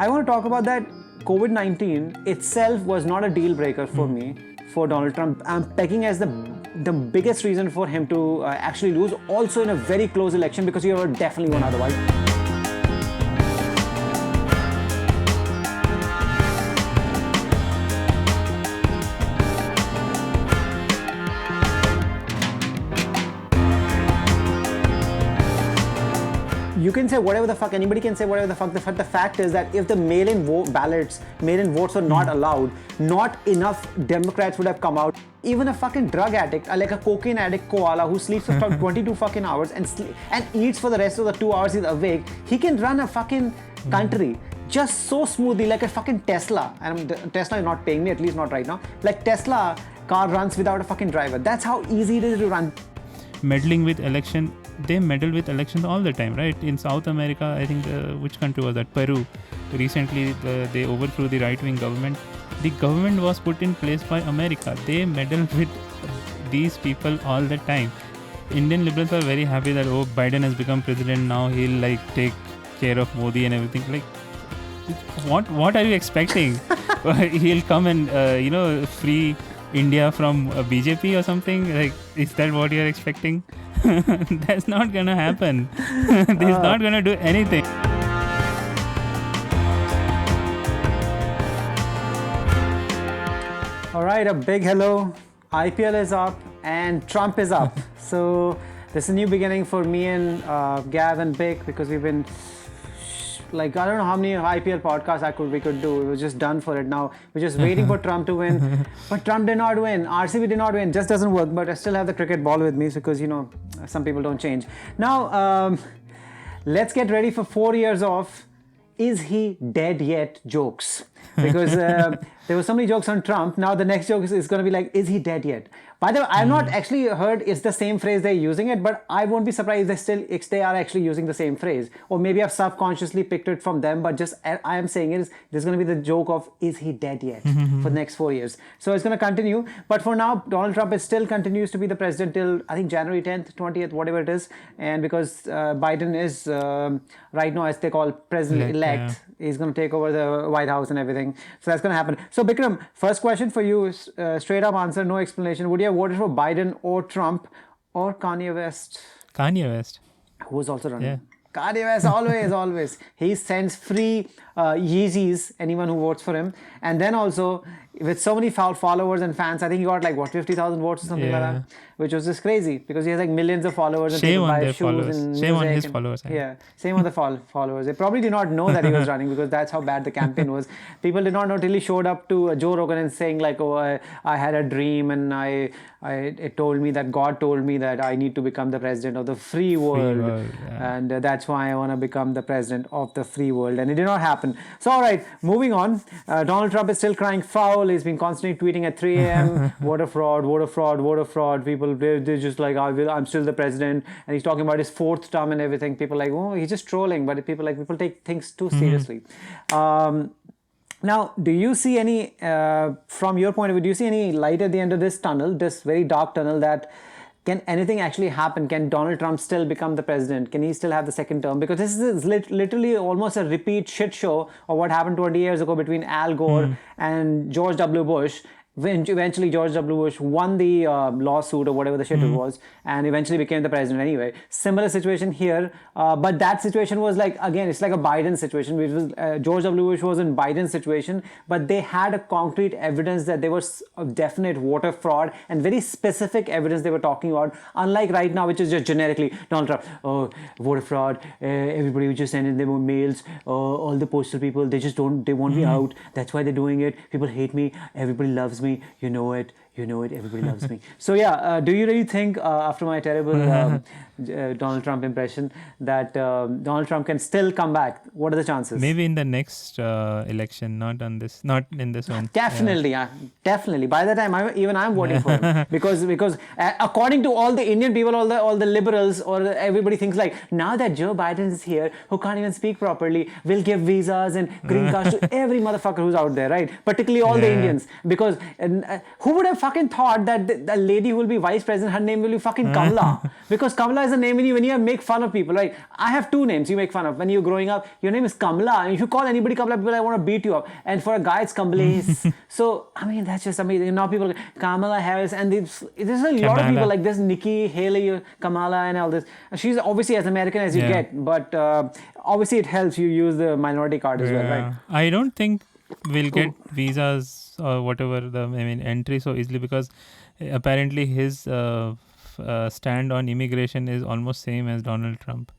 I want to talk about that. COVID-19 itself was not a deal breaker for me, for Donald Trump. I'm pegging as the biggest reason for him to actually lose, also in a very close election, because you were definitely won otherwise. You can say whatever the fuck, anybody can say whatever the fuck. The fact is that if the mail-in votes were not allowed, not enough Democrats would have come out. Even a fucking drug addict, like a cocaine addict koala who sleeps for 22 fucking hours and eats for the rest of the 2 hours he's awake, he can run a fucking country just so smoothly, like a fucking Tesla. And Tesla is not paying me, at least not right now. Like Tesla car runs without a fucking driver. That's how easy it is to run. Meddling with election, they meddle with elections all the time, right? In South America, I think, which country was that? Peru. Recently, they overthrew the right-wing government. The government was put in place by America. They meddle with these people all the time. Indian liberals are very happy that, oh, Biden has become president, now he'll like take care of Modi and everything. Like, what are you expecting? He'll come and free India from BJP or something? Like, is that what you're expecting? That's not gonna happen. He's not gonna do anything. All right, a big hello. IPL is up and Trump is up. So this is a new beginning for me and Gav and Big, because we've been I don't know how many IPL podcasts we could do. We were just done for it now. We're just waiting for Trump to win. But Trump did not win. RCB did not win. Just doesn't work. But I still have the cricket ball with me because, some people don't change. Now, let's get ready for 4 years of "Is he dead yet?" jokes. Because there were so many jokes on Trump. Now the next joke is going to be like, "Is he dead yet?" By the way, I've not actually heard it's the same phrase they're using it, but I won't be surprised if they are actually using the same phrase. Or maybe I've subconsciously picked it from them, but just I am saying it is, there's going to be the joke of, "Is he dead yet?" for the next 4 years. So it's going to continue. But for now, Donald Trump still continues to be the president till, I think, January 10th, 20th, whatever it is. And because Biden is right now, as they call president-elect, he's going to take over the White House and everything. So that's going to happen. So Bikram, first question for you is straight up answer, no explanation. Would you have voted for Biden or Trump or Kanye West? Kanye West. Who's also running? Yeah. Kanye West, always. He sends free Yeezys, anyone who votes for him. And then also, with so many followers and fans, I think he got 50,000 votes or something like that, which was just crazy because he has millions of followers and shame people buy on their shoes followers. and Shame on music his and, followers. Yeah, shame on the followers. They probably did not know that he was running because that's how bad the campaign was. People did not know till he showed up to Joe Rogan and saying I had a dream and it told me that God told me that I need to become the president of the free world. And that's why I want to become the president of the free world. And it did not happen. So, all right, moving on. Donald Trump is still crying foul. He's been constantly tweeting at 3 a.m. voter fraud. People, they're just like, I'm still the president. And he's talking about his 4th term and everything. People are like, oh, he's just trolling. But people take things too seriously. Now, do you see any, from your point of view, do you see any light at the end of this tunnel, this very dark tunnel, that can anything actually happen? Can Donald Trump still become the president? Can he still have the 2nd term? Because this is literally almost a repeat shit show of what happened 20 years ago between Al Gore and George W. Bush. Eventually, George W. Bush won the lawsuit or whatever the shit it was, and eventually became the president anyway. Similar situation here, but that situation was again, it's like a Biden situation. Which was George W. Bush was in Biden's situation, but they had a concrete evidence that there was a definite voter fraud and very specific evidence they were talking about. Unlike right now, which is just generically Donald Trump, oh, voter fraud, everybody was just sending them mails, all the postal people, they want me out. That's why they're doing it. People hate me. Everybody loves me. You know it, everybody loves me. So yeah, do you really think after my terrible Donald Trump impression that Donald Trump can still come back? What are the chances? Maybe in the next election, not in this one. Definitely, definitely. By the time I'm voting for him because according to all the Indian people, all the liberals or everybody thinks now that Joe Biden is here, who can't even speak properly, will give visas and green cards to every motherfucker who's out there, right? Particularly all the Indians, because who would have fucking thought that the lady who will be vice president, her name will be fucking Kamala. Because Kamala is a name when you make fun of people, right? I have two names you make fun of. When you're growing up, your name is Kamala. And if you call anybody Kamala, people I want to beat you up. And for a guy, it's Kamlesh. So, I mean, that's just amazing. Now people, Kamala Harris, and there's a lot of people like this, Nikki Haley, Kamala, and all this. And she's obviously as American as you get, but obviously it helps you use the minority card as well, right? I don't think we'll get visas or whatever entry so easily, because apparently his stand on immigration is almost same as Donald Trump.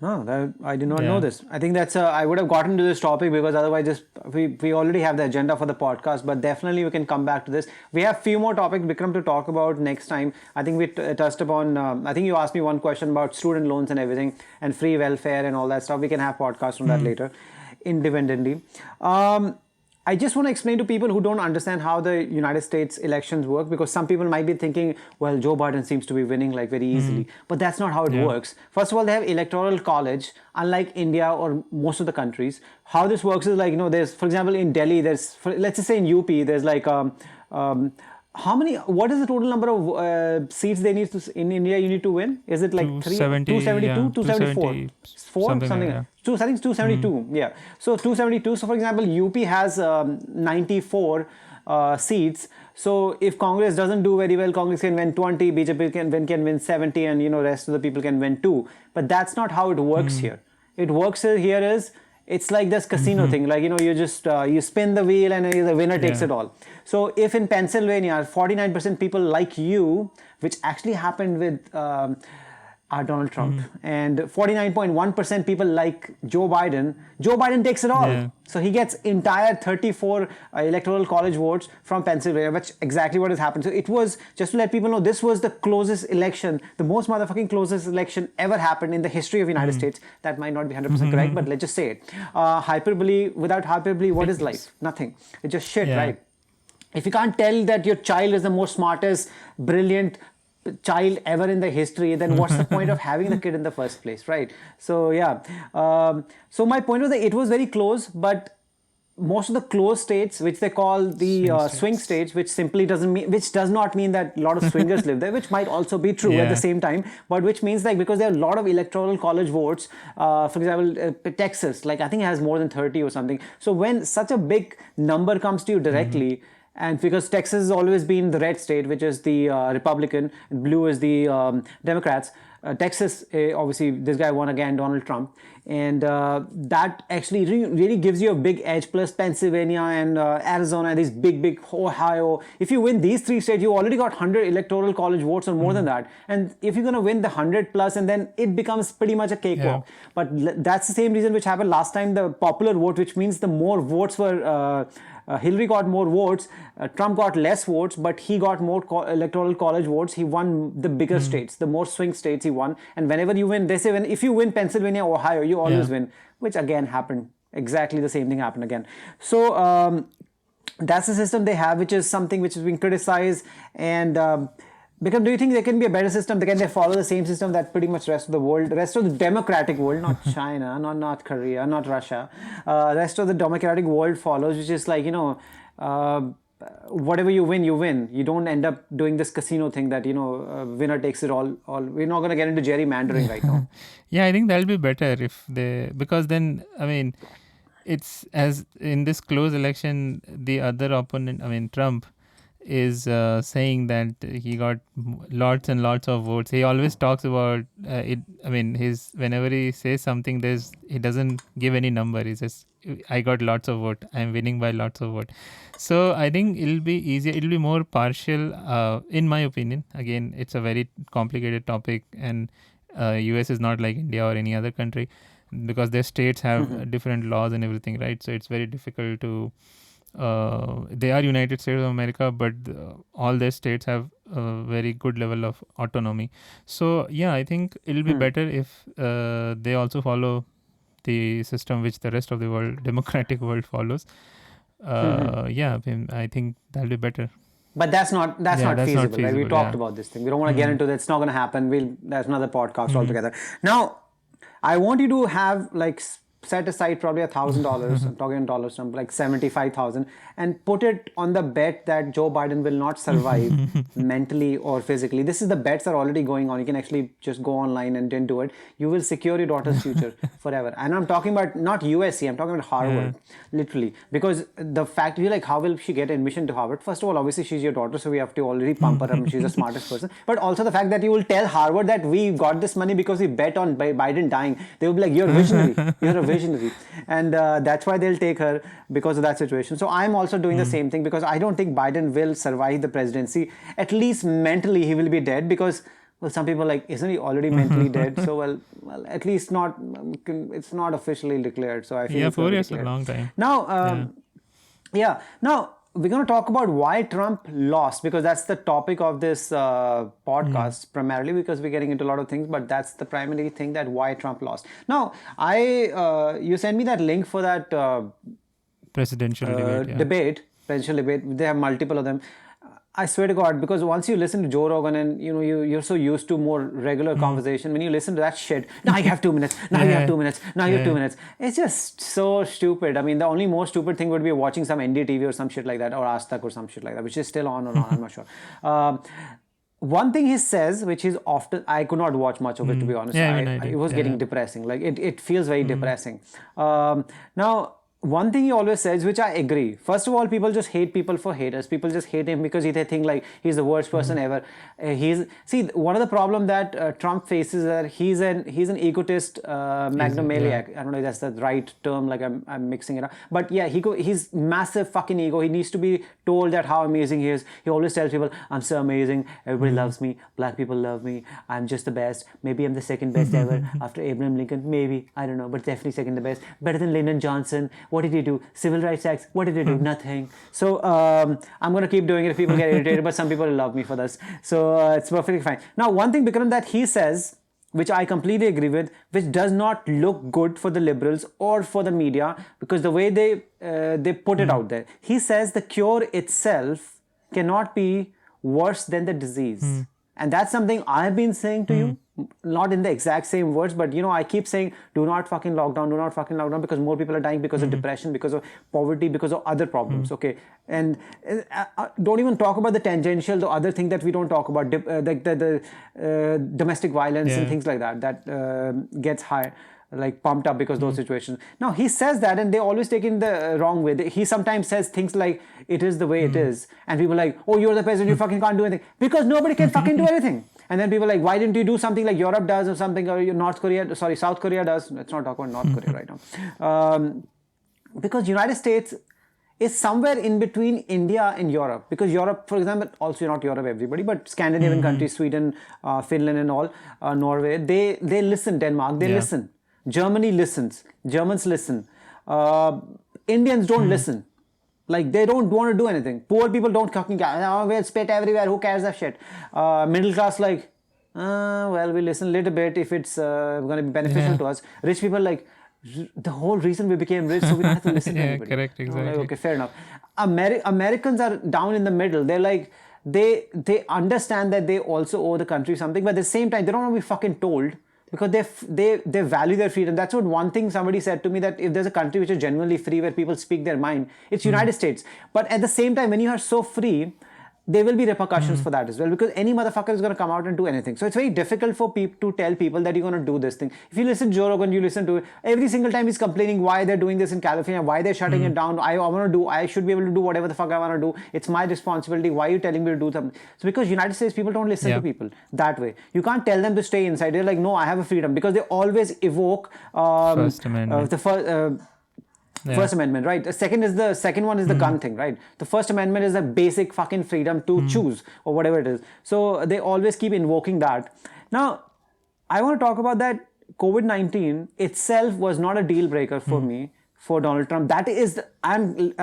No, I did not know this. I think that's I would have gotten to this topic because otherwise we already have the agenda for the podcast, but definitely we can come back to this. We have few more topics, Bikram, to talk about next time. I think we touched upon, I think you asked me one question about student loans and everything and free welfare and all that stuff. We can have podcasts on that later, independently. I just want to explain to people who don't understand how the United States elections work, because some people might be thinking, well, Joe Biden seems to be winning like very easily, but that's not how it works. First of all, they have electoral college, unlike India or most of the countries. How this works is like, there's, for example, in Delhi, let's just say in UP, there's like, what is the total number of seats they need to, in India you need to win? Is it like 272, 274? Something like that. I think it's 272, yeah. So 272, so for example, UP has 94 seats. So if Congress doesn't do very well, Congress can win 20, BJP can win 70, and rest of the people can win 2. But that's not how it works here. It works here is, it's like this casino thing, like, you just, you spin the wheel and the winner takes it all. So if in Pennsylvania, 49% people like you, which actually happened with Donald Trump, and 49.1% people like Joe Biden takes it all. Yeah. So he gets entire 34 electoral college votes from Pennsylvania, which exactly what has happened. So it was, just to let people know, this was the closest election, the most motherfucking closest election ever happened in the history of United States. That might not be 100% correct, but let's just say it. Hyperbole, without hyperbole, what is life? Nothing. It's just shit, right? If you can't tell that your child is the most smartest, brilliant child ever in the history, then what's the point of having the kid in the first place, right? So yeah, so my point was that it was very close, but most of the closed states, which they call the swing states, which simply does not mean that a lot of swingers live there, which might also be true at the same time, but which means like, because there are a lot of electoral college votes, for example, Texas, like I think it has more than 30 or something. So when such a big number comes to you directly, and because Texas has always been the red state, which is the Republican, and blue is the Democrats. Texas, obviously, this guy won again, Donald Trump. And that actually really gives you a big edge, plus Pennsylvania and Arizona, and these big Ohio. If you win these 3 states, you already got 100 electoral college votes or more than that. And if you're going to win the 100 plus, and then it becomes pretty much a cakewalk. But that's the same reason which happened last time, the popular vote, which means the more votes were... Hillary got more votes, Trump got less votes, but he got more electoral college votes. He won the bigger states, the more swing states he won. And whenever you win, they say if you win Pennsylvania, Ohio, you always win, which again happened. Exactly the same thing happened again. So that's the system they have, which is something which is being criticized. And because do you think there can be a better system? Can they follow the same system that pretty much rest of the world, rest of the democratic world, not China, not North Korea, not Russia, rest of the democratic world follows, which is like, whatever you win, you win. You don't end up doing this casino thing that, winner takes it all. We're not going to get into gerrymandering right now. Yeah, I think that'll be better because then, I mean, it's as in this close election, the other opponent, Trump, is saying that he got lots and lots of votes. He always talks about it. Whenever he says something, he doesn't give any number. He says, I got lots of votes. I'm winning by lots of votes. So I think it'll be easier. It'll be more partial, in my opinion. Again, it's a very complicated topic, and US is not like India or any other country, because their states have different laws and everything, right? So it's very difficult to... they are United States of America, but all their states have a very good level of autonomy. So yeah, I think it'll be better if they also follow the system which the rest of the world, democratic world, follows. Yeah, I think that'll be better. But that's not feasible. Right? We talked about this thing. We don't want to get into that. It's not going to happen. That's another podcast altogether. Now, I want you to have like set aside probably $1,000, I'm talking in dollars, like 75,000, and put it on the bet that Joe Biden will not survive mentally or physically. This is the bets are already going on. You can actually just go online and then do it. You will secure your daughter's future forever. And I'm talking about not USC, I'm talking about Harvard, literally. Because the fact, you're like, how will she get admission to Harvard? First of all, obviously she's your daughter, so we have to already pump her up. She's the smartest person. But also the fact that you will tell Harvard that we got this money because we bet on Biden dying. They will be like, you're a visionary. You're a visionary. And that's why they'll take her because of that situation. So I'm also doing the same thing because I don't think Biden will survive the presidency. At least mentally he will be dead because, well, some people are like, isn't he already mentally dead? So, well, at least not, it's not officially declared. So I feel 4 years is a long time. Now, now we're going to talk about why Trump lost, because that's the topic of this podcast primarily, because we're getting into a lot of things, but that's the primary thing, that why Trump lost. Now, you sent me that link for that presidential presidential debate. They have multiple of them. I swear to God, because once you listen to Joe Rogan and you're so used to more regular conversation, when you listen to that shit, now you have 2 minutes, now you have 2 minutes, now you have 2 minutes. It's just so stupid. I mean, the only more stupid thing would be watching some NDTV or some shit like that, or Aaj Tak or some shit like that, which is still on or on, I'm not sure. One thing he says, which is often, I could not watch much of it, to be honest. It was getting depressing. Like, it feels very depressing. Now, one thing he always says, which I agree. First of all, people just hate people for haters. People just hate him because they think like he's the worst person ever. One of the problem that Trump faces is that he's an egotist, megalomaniac. I don't know if that's the right term. Like I'm mixing it up. But yeah, he's massive fucking ego. He needs to be told that how amazing he is. He always tells people, I'm so amazing. Everybody loves me. Black people love me. I'm just the best. Maybe I'm the second best ever after Abraham Lincoln. Maybe, I don't know, but definitely second the best. Better than Lyndon Johnson. What did he do? Civil Rights Act. What did he do? Nothing. So I'm going to keep doing it if people get irritated, but some people love me for this. So it's perfectly fine. Now, one thing, Bikram, that he says, which I completely agree with, which does not look good for the liberals or for the media, because the way they put it out there. He says the cure itself cannot be worse than the disease. And that's something I've been saying to you. Not in the exact same words, but I keep saying, do not fucking lock down, because more people are dying because of depression, because of poverty, because of other problems, okay? And don't even talk about the tangential, the other thing that we don't talk about, like the domestic violence and things like that gets high, like pumped up because of those situations. Now, he says that, and they always take it the wrong way. He sometimes says things like, it is the way it is. And people are like, oh, you're the president, you fucking can't do anything. Because nobody can fucking do anything. And then people are like, why didn't you do something like Europe does or something, or South Korea does? Let's not talk about North Korea right now. Because United States is somewhere in between India and Europe. Because Europe, for example, also not Europe everybody, but Scandinavian countries, Sweden, Finland and all, Norway, they listen. Denmark, they listen. Germany listens. Germans listen. Indians don't listen. Like, they don't want to do anything. Poor people don't fucking care. We'll spit everywhere. Who cares of shit? Middle class, like, well, we listen a little bit if it's going to be beneficial to us. Rich people, like, the whole reason we became rich, so we don't have to listen to anybody. Correct, exactly. Okay, fair enough. Americans are down in the middle. They're like, they understand that they also owe the country something, but at the same time, they don't want to be fucking told. Because they value their freedom. That's what one thing somebody said to me, that if there's a country which is genuinely free where people speak their mind, it's United States. But at the same time, when you are so free, there will be repercussions for that as well, because any motherfucker is going to come out and do anything. So it's very difficult for people to tell people that you're going to do this thing. If you listen to Joe Rogan, you listen to it, every single time he's complaining why they're doing this in California, why they're shutting it down. I should be able to do whatever the fuck I want to do. It's my responsibility. Why are you telling me to do something? So because United States people don't listen to people that way. You can't tell them to stay inside. They're like, no, I have a freedom, because they always evoke First Amendment. First Amendment, right? The second one is the gun thing, right? The First Amendment is a basic fucking freedom to choose or whatever it is. So they always keep invoking that. Now, I want to talk about that COVID-19 itself was not a deal breaker for me, for Donald Trump. That is, I'm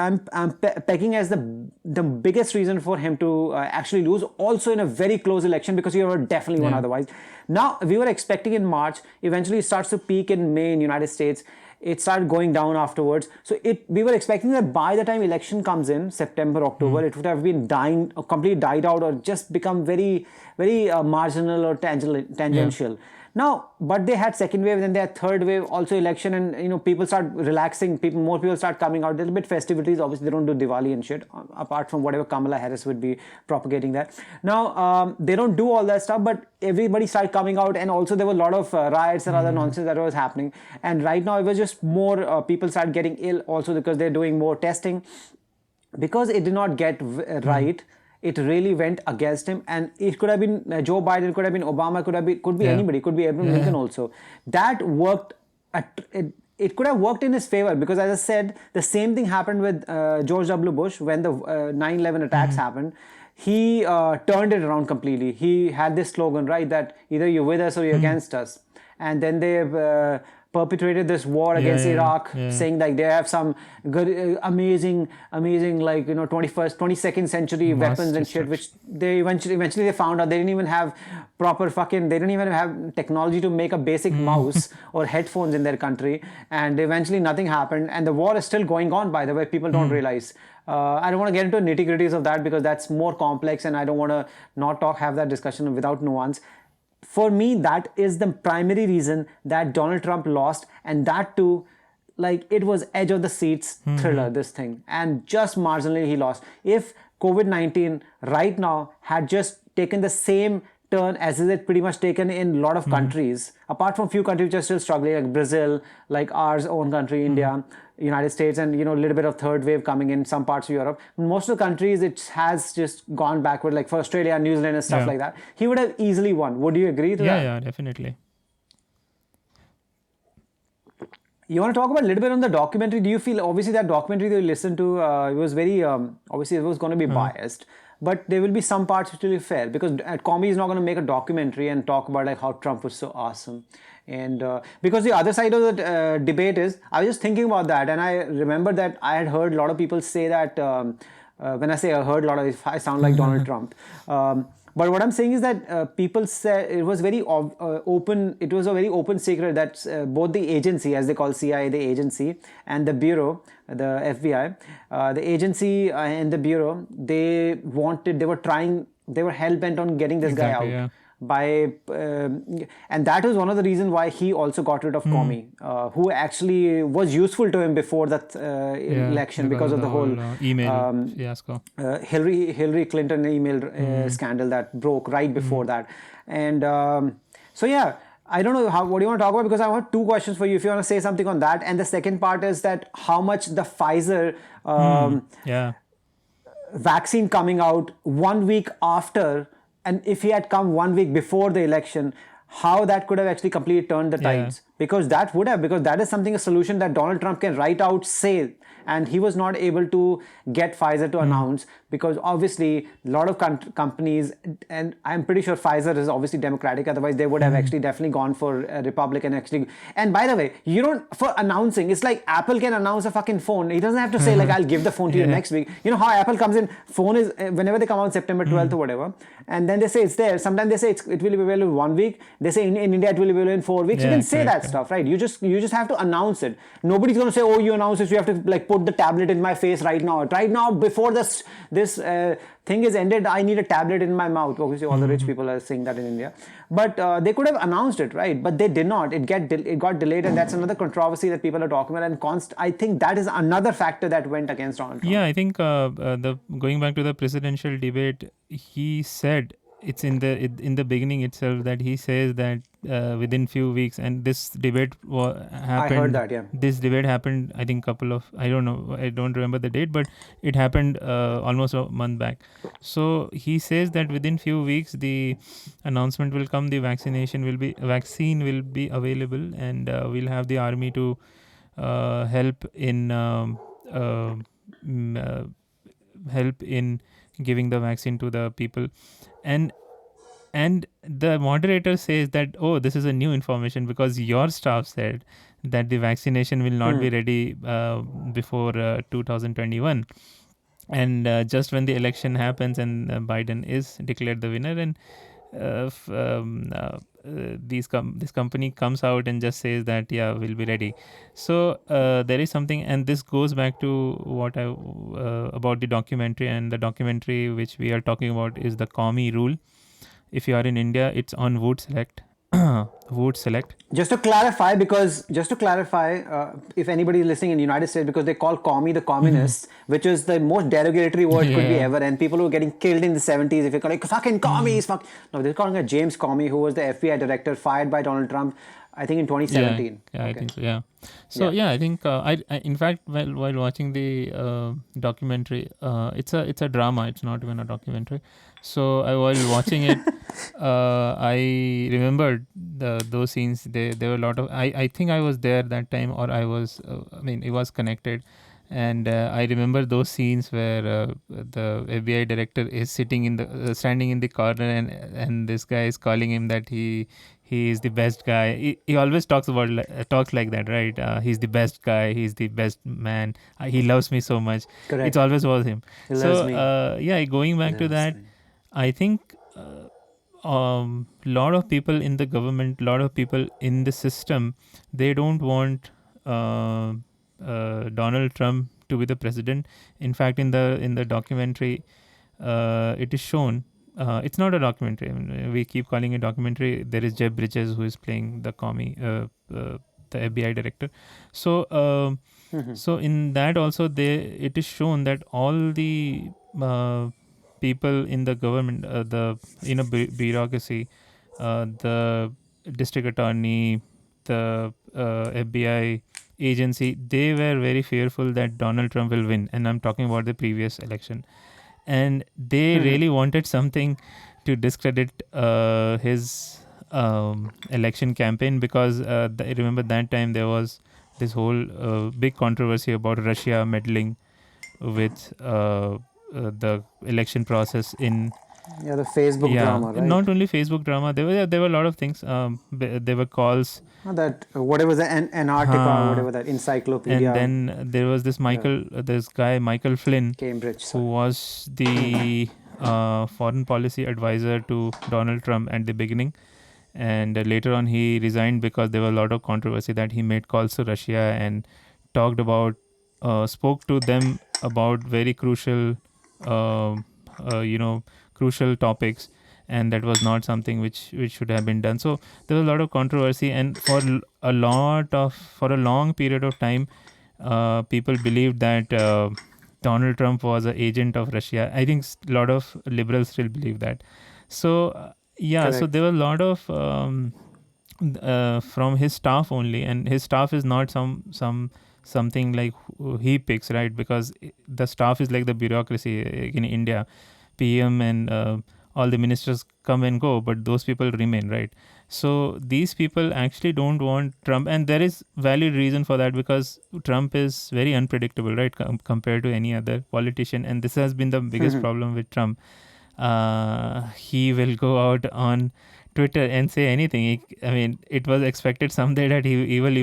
pecking as the biggest reason for him to actually lose. Also in a very close election, because you were definitely won otherwise. Now, we were expecting in March, eventually it starts to peak in May in United States. It started going down afterwards. So we were expecting that by the time election comes in, September, October, it would have been dying, or completely died out, or just become very, very marginal or tangential. Now, but they had second wave, then they had third wave, also election, and people start relaxing. More people start coming out. A little bit festivities. Obviously, they don't do Diwali and shit, apart from whatever Kamala Harris would be propagating that. Now, they don't do all that stuff, but everybody started coming out, and also there were a lot of riots and other nonsense that was happening. And right now, it was just more people started getting ill also because they're doing more testing. Because it did not get right, it really went against him, and it could have been Joe Biden, could have been Obama, could be anybody, could be Abraham Lincoln also. That worked. It could have worked in his favor because, as I said, the same thing happened with George W. Bush when the 9/11 attacks happened. He turned it around completely. He had this slogan, right, that either you're with us or you're against us, and then they perpetrated this war against Iraq, saying like they have some good, amazing, like 22nd century weapons and shit, which they eventually they found out they didn't even have proper they didn't even have technology to make a basic mouse or headphones in their country, and eventually nothing happened, and the war is still going on. By the way, people don't realize. I don't want to get into nitty-gritties of that because that's more complex, and I don't want to have that discussion without nuance. For me, that is the primary reason that Donald Trump lost, and that too, like it was edge of the seats thriller, this thing, and just marginally he lost. If COVID-19 right now had just taken the same turn as it pretty much taken in a lot of countries, apart from few countries which are still struggling, like Brazil, like our own country, India, United States, and a little bit of third wave coming in some parts of Europe. Most of the countries, it has just gone backward, like for Australia, New Zealand and stuff like that. He would have easily won. Would you agree to that? Yeah, definitely. You want to talk about a little bit on the documentary? Do you feel, obviously that documentary that you listened to, it was very, obviously it was going to be biased, but there will be some parts which will be fair, because Comey is not going to make a documentary and talk about like how Trump was so awesome. And because the other side of the debate is, I was just thinking about that, and I remember that I had heard a lot of people say that, when I say I heard a lot of, I sound like Donald Trump. But what I'm saying is that people said it was very open, it was a very open secret that both the agency, as they call CIA, the agency, and the bureau, the FBI, the agency and the bureau, they were hell-bent on getting this guy out. Yeah. And that was one of the reasons why he also got rid of Comey, who actually was useful to him before that election because of the whole email fiasco, Hillary Clinton email scandal that broke right before that. And so yeah, I don't know what do you want to talk about, because I have two questions for you if you want to say something on that. And the second part is that how much the Pfizer vaccine coming out 1 week after, and if he had come 1 week before the election, how that could have actually completely turned the tides. Because that is something, a solution that Donald Trump can right out say, and he was not able to get Pfizer to announce, because obviously a lot of companies, and I'm pretty sure Pfizer is obviously Democratic, otherwise they would have actually definitely gone for Republican actually. And by the way, you don't, for announcing, it's like Apple can announce a fucking phone. He doesn't have to say like, I'll give the phone to you next week. You know how Apple comes in, phone is, whenever they come out September 12th or whatever, and then they say it's there. Sometimes they say it will be available in 1 week. They say in India it will be available in 4 weeks. You can say that stuff, right? You just have to announce it. Nobody's going to say, oh, you announce it, so you have to like put the tablet in my face right now. Right now, before this thing is ended, I need a tablet in my mouth. Obviously, all the rich people are saying that in India. But they could have announced it, right? But they did not. It got delayed, and that's another controversy that people are talking about. And I think that is another factor that went against Donald Trump. Yeah, I think going back to the presidential debate, he said, it's in the beginning itself that he says that within few weeks, and this debate happened. I heard that, yeah. This debate happened, I think, I don't remember the date, but it happened almost a month back. So he says that within few weeks the announcement will come, the vaccine will be available, and we'll have the army to help in giving the vaccine to the people. And the moderator says that, oh, this is a new information because your staff said that the vaccination will not be ready before 2021. And just when the election happens and Biden is declared the winner, and this company comes out and just says that, yeah, we'll be ready. So there is something, and this goes back to what about the documentary, and the documentary which we are talking about is the Comey rule. If you are in India, it's on Vote Select. who would select. Just to clarify, if anybody is listening in the United States, because they call commie the communists, which is the most derogatory word could be Yeah. ever, and people who were getting killed in the 70s, if you're calling fucking commies, fuck. No, they're calling a James Comey, who was the FBI director fired by Donald Trump, I think in 2017. Yeah, I Okay. think so. Yeah. So Yeah. I think I in fact while watching the documentary, it's a drama. It's not even a documentary. So while watching it, I remembered those scenes. There were a lot of. I think I was there that time, or I was. I mean, it was connected. And I remember those scenes where the FBI director is sitting in the standing in the corner, and this guy is calling him that he is the best guy. He always talks like that, right? He's the best guy. He's the best man. He loves me so much. Correct. It always was him. He So loves me. going back to Loves that, me. I think lot of people in the government, lot of people in the system, they don't want Donald Trump to be the president. In fact, in the documentary, it is shown. It's not a documentary. I mean, we keep calling it documentary. There is Jeff Bridges who is playing the commie, the FBI director. So so in that also it is shown that all the people in the government, the bureaucracy, the district attorney, the FBI agency, they were very fearful that Donald Trump will win. And I'm talking about the previous election. And they really wanted something to discredit his election campaign, because I remember that time there was this whole big controversy about Russia meddling with the election process in Yeah, the Facebook drama, right? Not only Facebook drama, there were a lot of things. There were calls, That whatever the Antarctica or whatever that encyclopedia. and then there was this this guy Michael Flynn, Cambridge. who was the foreign policy advisor to Donald Trump at the beginning, and later on he resigned because there was a lot of controversy that he made calls to Russia and talked about, spoke to them about very crucial, crucial topics, and that was not something which should have been done. So there was a lot of controversy, and for a long period of time, people believed that Donald Trump was an agent of Russia. I think a lot of liberals still believe that. So Correct. so there were a lot of from his staff only, and his staff is not something like he picks, right? Because the staff is like the bureaucracy in India. PM and all the ministers come and go, but those people remain, right? So these people actually don't want Trump, and there is valid reason for that, because Trump is very unpredictable, right, compared to any other politician. And this has been the biggest problem with Trump. He will go out on Twitter and say anything. I mean, it was expected someday that he will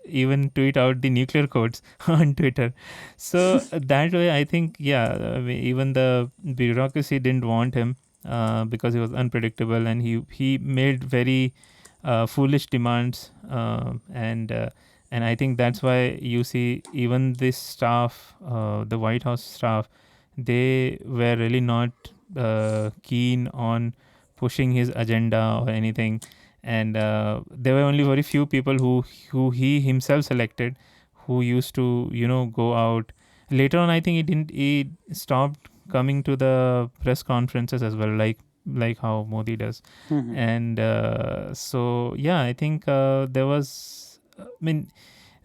even tweet out the nuclear codes on Twitter. So that way, I think, even the bureaucracy didn't want him because he was unpredictable, and he made very foolish demands, and I think that's why you see even this staff, the White House staff, they were really not keen on pushing his agenda or anything, and there were only very few people who he himself selected, who used to go out. Later on, I think he stopped coming to the press conferences as well, like how Modi does. And so I think there was, I mean,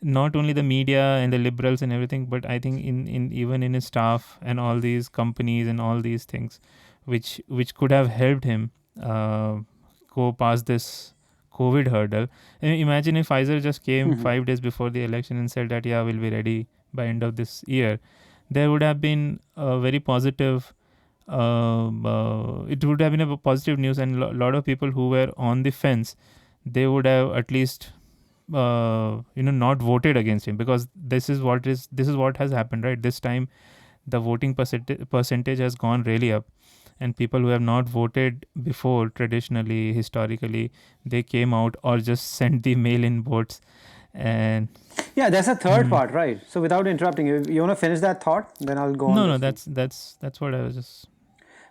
not only the media and the liberals and everything, but I think in even in his staff and all these companies and all these things which could have helped him go past this COVID hurdle. And imagine if Pfizer just came 5 days before the election and said that we'll be ready by end of this year. There would have been a very positive it would have been a positive news, and a lot of people who were on the fence, they would have at least not voted against him, because this is what has happened, right? This time the voting percentage has gone really up, and people who have not voted before, traditionally, historically, they came out or just sent the mail-in votes. And that's the third part, right? So without interrupting you want to finish that thought, then I'll go on. No, that's what I was just.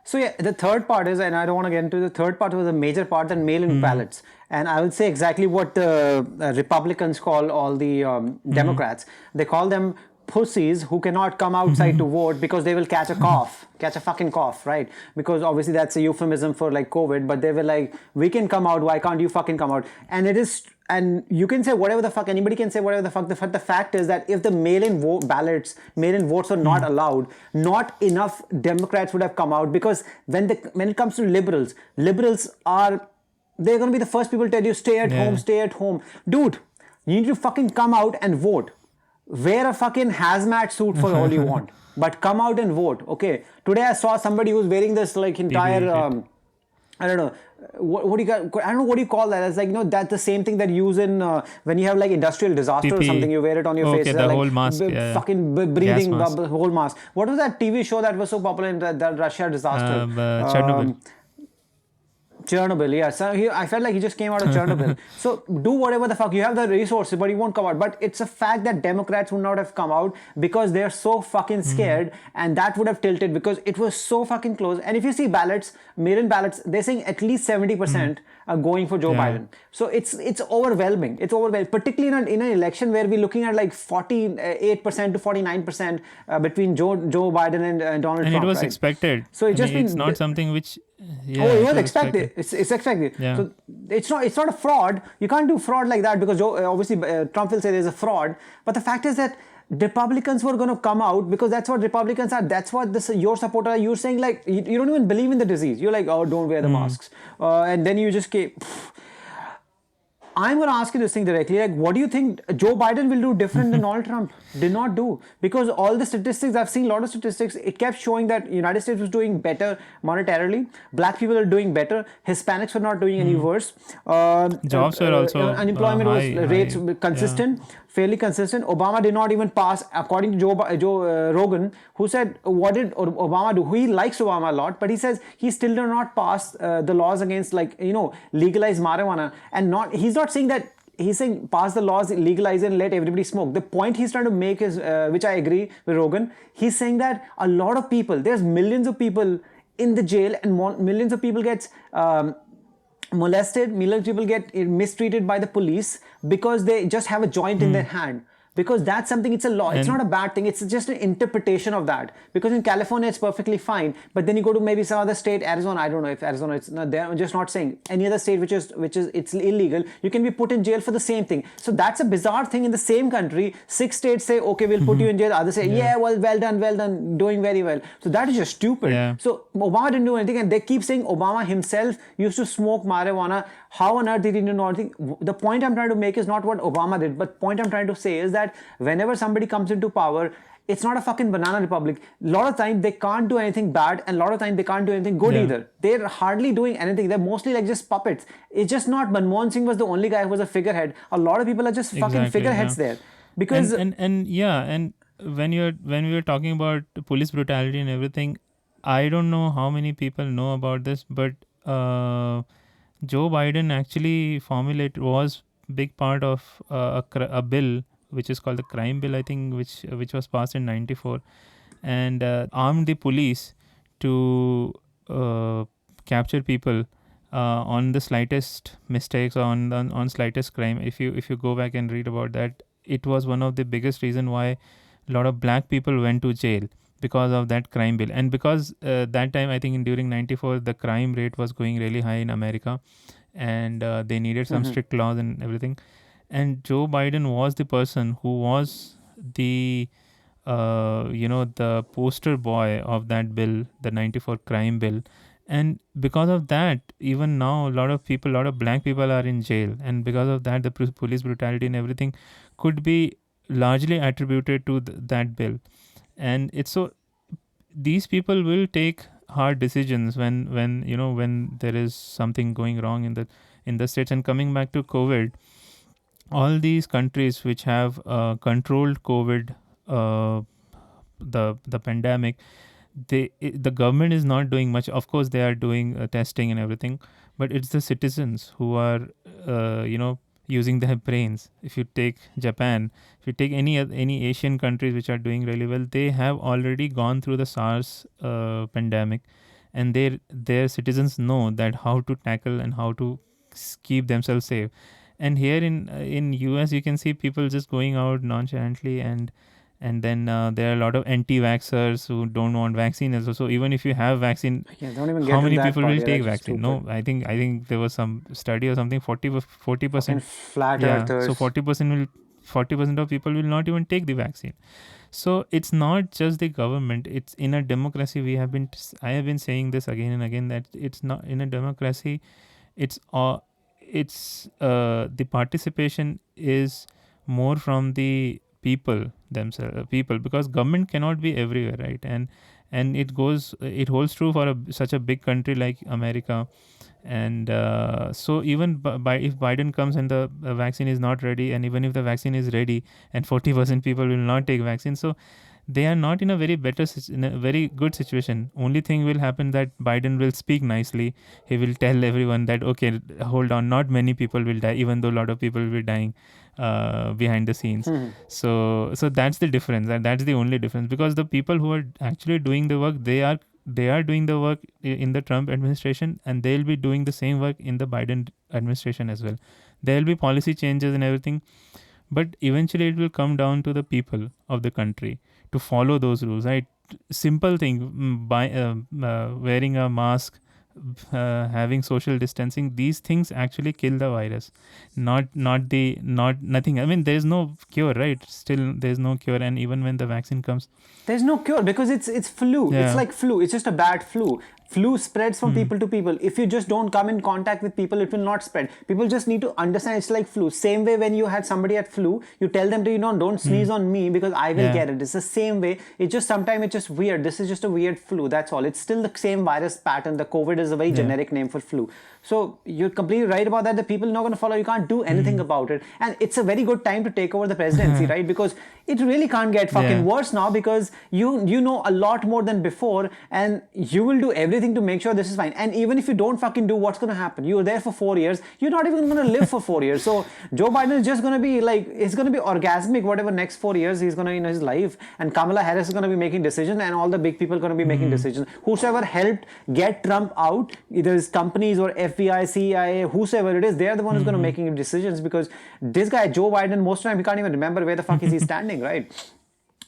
So yeah, the third part is, and I don't want to get into the third part, was a major part, the mail-in ballots. And I will say exactly what the Republicans call all the Democrats. They call them pussies who cannot come outside to vote because they will catch a cough, catch a fucking cough, right? Because obviously that's a euphemism for like COVID, but they were like, we can come out, why can't you fucking come out? And it is, and you can say whatever the fuck, anybody can say whatever the fuck. The fact is that if the mail-in ballots, mail-in votes were not allowed, not enough Democrats would have come out, because when it comes to liberals are, they're going to be the first people to tell you, stay at home, stay at home. Dude, you need to fucking come out and vote. Wear a fucking hazmat suit for all you want, but come out and vote. Okay. Today I saw somebody who's wearing this like entire, I don't know, what do you got? I don't know what do you call that. It's like, that's the same thing that you use in when you have like industrial disaster or something. You wear it on your face. Okay, the like, whole mask. Fucking breathing bubble, whole mask. What was that TV show that was so popular in that Russia disaster? Chernobyl, yeah. So I felt like he just came out of Chernobyl. So do whatever the fuck. You have the resources, but you won't come out. But it's a fact that Democrats would not have come out because they're so fucking scared, and that would have tilted because it was so fucking close. And if you see ballots, mail-in ballots, they're saying at least 70% are going for Joe Biden. So it's overwhelming. It's overwhelming, particularly in an election where we're looking at like 48% to 49% between Joe Biden and Donald Trump. And it was right? expected. So it's not something which. Yeah, it was expected. It's expected. Yeah. So it's not a fraud. You can't do fraud like that because obviously Trump will say there's a fraud. But the fact is that Republicans were going to come out because that's what Republicans are. That's what your supporter are. You're saying like you don't even believe in the disease. You're like, oh, don't wear the masks, and then you just came. I'm going to ask you this thing directly. Like, what do you think Joe Biden will do different than Donald Trump did not do? Because all the statistics, I've seen a lot of statistics, it kept showing that United States was doing better monetarily. Black people are doing better. Hispanics were not doing any worse. Jobs were also unemployment rates consistent. Yeah. Fairly consistent. Obama did not even pass, according to Joe Rogan, who said, what did Obama do? He likes Obama a lot, but he says he still did not pass the laws against, like, legalize marijuana. And he's not saying that, he's saying pass the laws, legalize and let everybody smoke. The point he's trying to make is, which I agree with Rogan, he's saying that a lot of people, there's millions of people in the jail and millions of people get molested, millions of people get mistreated by the police because they just have a joint in their hand. Because that's something, it's a law. It's not a bad thing. It's just an interpretation of that. Because in California, it's perfectly fine. But then you go to maybe some other state, Arizona, I don't know if Arizona, it's not there. I'm just not saying. Any other state which is it's illegal, you can be put in jail for the same thing. So that's a bizarre thing in the same country. 6 states say, okay, we'll put you in jail. Others say, well done, doing very well. So that is just stupid. Yeah. So Obama didn't do anything, and they keep saying Obama himself used to smoke marijuana. How on earth did he do anything? The point I'm trying to make is not what Obama did, but point I'm trying to say is that whenever somebody comes into power, it's not a fucking banana republic. A lot of time they can't do anything bad, and a lot of time they can't do anything good either. They're hardly doing anything. They're mostly like just puppets. It's just not Manmohan Singh was the only guy who was a figurehead. A lot of people are just fucking figureheads there. Because and when we were talking about police brutality and everything, I don't know how many people know about this, but Joe Biden actually was big part of a bill which is called the crime bill, I think, which was passed in 94, and armed the police to capture people on the slightest mistakes, on slightest crime. If you go back and read about that, it was one of the biggest reason why a lot of black people went to jail because of that crime bill. And because that time, I think during 94, the crime rate was going really high in America, and they needed some strict laws and everything. And Joe Biden was the person who was the the poster boy of that bill, the 94 crime bill. And because of that, even now, a lot of black people are in jail. And because of that, the police brutality and everything could be largely attributed to that bill. And it's so, these people will take hard decisions when there is something going wrong in the states. And coming back to COVID, all these countries which have controlled COVID, the pandemic, the government is not doing much. Of course, they are doing testing and everything, but it's the citizens who are using their brains. If you take Japan, if you take any Asian countries which are doing really well, they have already gone through the SARS pandemic, and their citizens know that how to tackle and how to keep themselves safe. And here in US, you can see people just going out nonchalantly, and then there are a lot of anti-vaxxers who don't want vaccine as well. So even if you have vaccine, Yeah, don't even get how to many that people part. will Yeah, take that's vaccine? stupid. No, I think there was some study or something, 40%. Fucking flat Yeah, earthers. so 40% of people will not even take the vaccine. So it's not just the government. It's in a democracy. I have been saying this again and again, that it's not in a democracy. It's the participation is more from the people themselves, because government cannot be everywhere, right? And it holds true for such a big country like America. And so even if Biden comes and the vaccine is not ready, and even if the vaccine is ready and 40% people will not take vaccine, so they are not in a very good situation. Only thing will happen that Biden will speak nicely. He will tell everyone that, okay, hold on, not many people will die, even though a lot of people will be dying behind the scenes. So that's the difference, and that's the only difference, because the people who are actually doing the work, they are doing the work in the Trump administration, and they'll be doing the same work in the Biden administration as well. There'll be policy changes and everything, but eventually it will come down to the people of the country to follow those rules, right? Simple thing, wearing a mask, having social distancing, these things actually kill the virus, nothing. I mean, there's no cure, right? Still there's no cure, and even when the vaccine comes, There's no cure because it's flu. It's Yeah. like flu. It's just a bad flu. Flu spreads from people to people. If you just don't come in contact with people, it will not spread. People just need to understand it's like flu. Same way when you had somebody at flu, you tell them to, don't sneeze on me because I will Yeah. get it. It's the same way. It's just sometimes it's just weird. This is just a weird flu. That's all. It's still the same virus pattern. The COVID is a very generic name for flu. So you're completely right about that. The people are not going to follow. You can't do anything about it. And it's a very good time to take over the presidency, right? Because it really can't get fucking worse now, because you know a lot more than before, and you will do everything to make sure this is fine. And even if you don't fucking do, what's going to happen? You were there for 4 years. You're not even going to live for 4 years. So Joe Biden is just going to be like, it's going to be orgasmic whatever next 4 years he's going to in his life. And Kamala Harris is going to be making decisions, and all the big people are going to be making decisions. Whosoever helped get Trump out, either his companies or FBI, CIA, whosoever it is, they're the one who's going to making decisions, because this guy Joe Biden, most of the time he can't even remember where the fuck is he standing, right?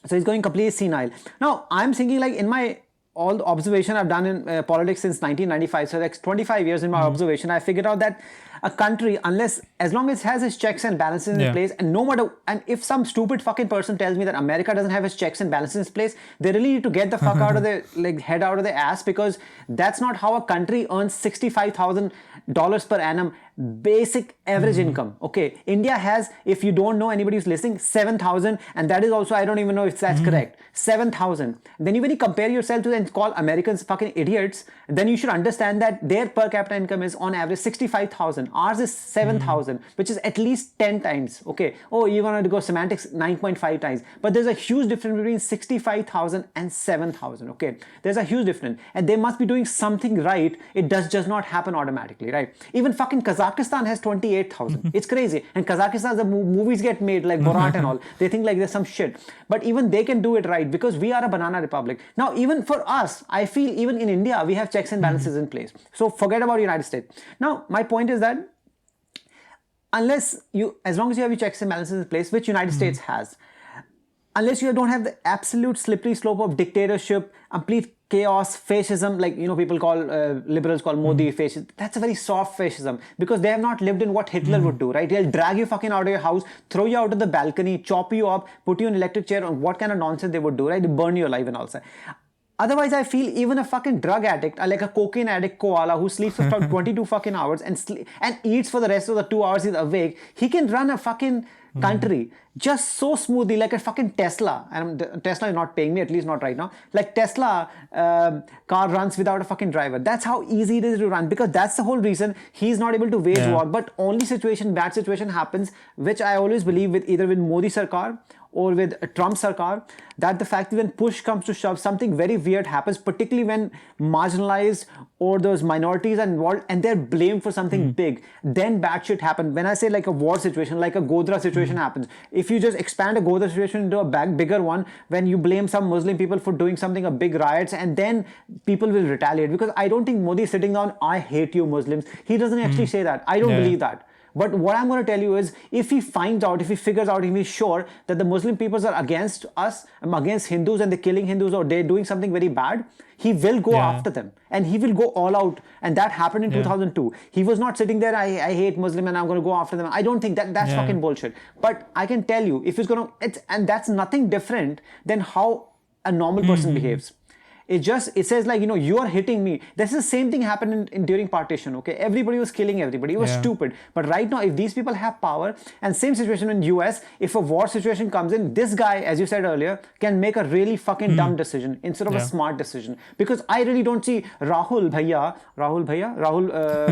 So he's going completely senile. Now I'm thinking, like, in my all the observation I've done in politics since 1995, so like 25 years in my observation, I figured out that a country, as long as it has its checks and balances in place, and no matter, and if some stupid fucking person tells me that America doesn't have its checks and balances in place, they really need to get the fuck out of their, like, head out of their ass, because that's not how a country earns $65,000 per annum basic average income. Okay, India has, if you don't know, anybody who's listening, 7,000, and that is also, I don't even know if that's correct, 7,000. Then when you compare yourself to and call Americans fucking idiots, then you should understand that their per capita income is on average 65,000. Ours is 7,000, which is at least 10 times. Okay, oh, you want to go semantics, 9.5 times. But there's a huge difference between 65,000 and 7,000. Okay, there's a huge difference, and they must be doing something right. It does not happen automatically, right? Even fucking Kazakhstan has 28,000. It's crazy. And Kazakhstan, the movies get made like Borat and all. They think like there's some shit. But even they can do it right, because we are a banana republic. Now, even for us, I feel even in India, we have checks and balances in place. So forget about United States. Now, my point is that as long as you have your checks and balances in place, which United States has, unless you don't have the absolute slippery slope of dictatorship, complete chaos, fascism, like, people call, liberals call Modi fascist. That's a very soft fascism, because they have not lived in what Hitler would do, right? He'll drag you fucking out of your house, throw you out of the balcony, chop you up, put you in an electric chair, and what kind of nonsense they would do, right? They burn you alive and all that. Otherwise, I feel even a fucking drug addict, like a cocaine addict koala who sleeps for 22 fucking hours and eats for the rest of the 2 hours he's awake, he can run a fucking country just so smoothly, like a fucking Tesla. And Tesla is not paying me, at least not right now. Like Tesla car runs without a fucking driver. That's how easy it is to run, because that's the whole reason he's not able to wage war. But only bad situation happens, which I always believe with either with Modi Sarkar or with Trump Sarkar, that the fact that when push comes to shove, something very weird happens, particularly when marginalized or those minorities are involved and they're blamed for something big, then bad shit happens. When I say like a war situation, like a Godhra situation happens, if you just expand a Godhra situation into a bigger one, when you blame some Muslim people for doing something, a big riots, and then people will retaliate. Because I don't think Modi is sitting down, I hate you Muslims. He doesn't actually say that. I don't believe that. But what I'm going to tell you is, if he finds out, if he figures out, if he's sure that the Muslim peoples are against us, against Hindus, and they're killing Hindus, or they're doing something very bad, he will go after them. And he will go all out. And that happened in 2002. He was not sitting there, I hate Muslim and I'm going to go after them. I don't think that's fucking bullshit. But I can tell you, if he's going to, and that's nothing different than how a normal person behaves. It says like, you are hitting me. This is the same thing happened during partition, okay? Everybody was killing everybody. It was stupid. But right now, if these people have power, and same situation in US, if a war situation comes in, this guy, as you said earlier, can make a really fucking dumb decision instead of a smart decision. Because I really don't see Rahul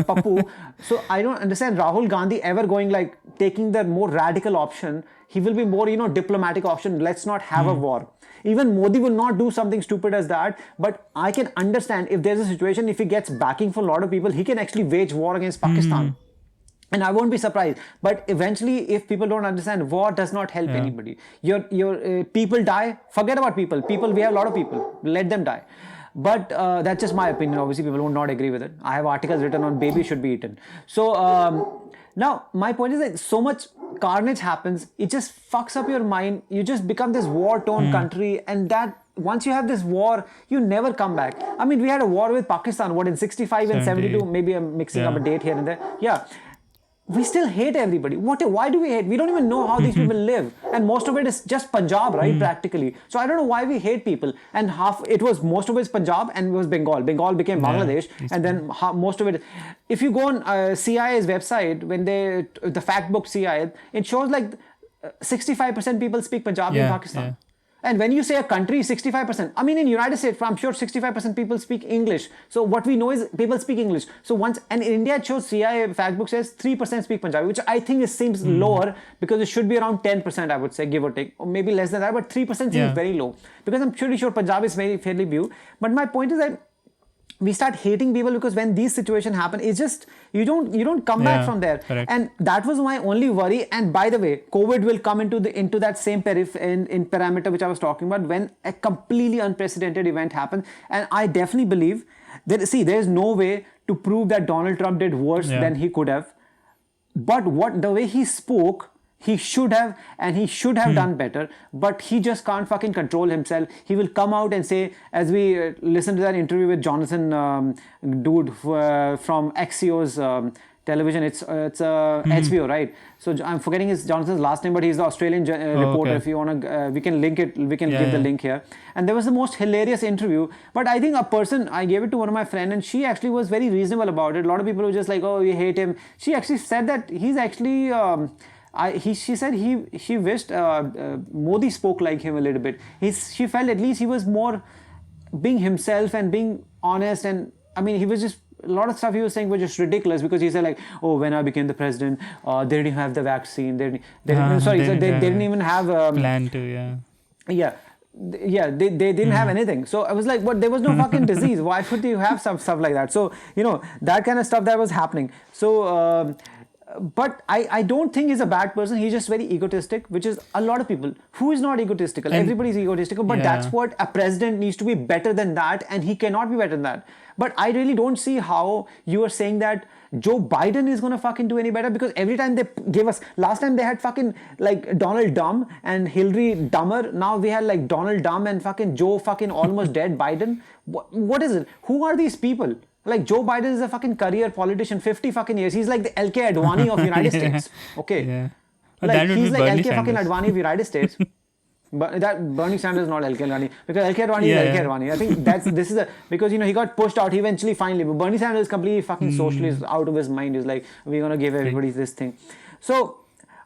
Pappu. So I don't understand Rahul Gandhi ever going like taking the more radical option. He will be more, diplomatic option. Let's not have a war. Even Modi will not do something stupid as that, but I can understand if there's a situation, if he gets backing from a lot of people, he can actually wage war against Pakistan. And I won't be surprised. But eventually, if people don't understand, war does not help anybody. Your people die, forget about people. We have a lot of people, let them die. But that's just my opinion. Obviously, people will not agree with it. I have articles written on baby should be eaten. So now, my point is that so much carnage happens, it just fucks up your mind. You just become this war-torn country, and that once you have this war, you never come back. I mean, we had a war with Pakistan, in 65 and 72, maybe I'm mixing up a date here and there. Yeah. We still hate everybody. Why do we hate? We don't even know how these people live. And most of it is just Punjab, right? Practically. So I don't know why we hate people. And most of it is Punjab and it was Bengal. Bengal became Bangladesh. And then most of it, if you go on CIA's website, when the fact book CIA, it shows like 65% people speak Punjabi in Pakistan. And when you say a country, 65%. I mean, in United States, I'm sure 65% people speak English. So what we know is people speak English. So and in India, it shows CIA Factbook says 3% speak Punjabi, which I think seems lower because it should be around 10%, I would say, give or take, or maybe less than that. But 3% seems very low because I'm pretty sure Punjab is fairly few. But my point is that we start hating people because when these situations happen, it's just you don't come back from there. Correct. And that was my only worry. And by the way, COVID will come into that same in parameter which I was talking about when a completely unprecedented event happens. And I definitely believe that there's no way to prove that Donald Trump did worse than he could have. But the way he spoke, he should have, and he should have done better, but he just can't fucking control himself. He will come out and say, as we listen to that interview with Jonathan, from Axios television, it's HBO, right? So I'm forgetting Jonathan's last name, but he's the Australian reporter. Okay. If you want to, we can link it, we can give the link here. And there was the most hilarious interview, but I think I gave it to one of my friends, and she actually was very reasonable about it. A lot of people were just like, oh, we hate him. She actually said that he's actually... she said she wished Modi spoke like him a little bit. She felt at least he was more being himself and being honest. And I mean, he was just, a lot of stuff he was saying was just ridiculous because he said like, oh, when I became the president, they didn't have the vaccine. They didn't even have plan to, they didn't have anything. So I was like, but there was no fucking disease. Why should you have some stuff like that? So, that kind of stuff that was happening. So, but I don't think he's a bad person. He's just very egotistic, which is a lot of people. Who is not egotistical? Everybody's egotistical, but that's what a president needs to be better than that, and he cannot be better than that. But I really don't see how you are saying that Joe Biden is going to fucking do any better, because every time they give us, last time they had fucking like Donald Dumb and Hillary Dumber. Now we had like Donald Dumb and fucking Joe fucking almost dead Biden. What is it? Who are these people? Like Joe Biden is a fucking career politician, 50 fucking years. He's like the LK Advani of United States. Okay. Yeah. Like he's like Bernie LK fucking Sanders. Advani of United States. But that Bernie Sanders is not LK Advani, because LK Advani is LK Advani. I think because he got pushed out. He eventually finally, but Bernie Sanders is completely fucking socialist, out of his mind. He's like, we're gonna give everybody this thing. So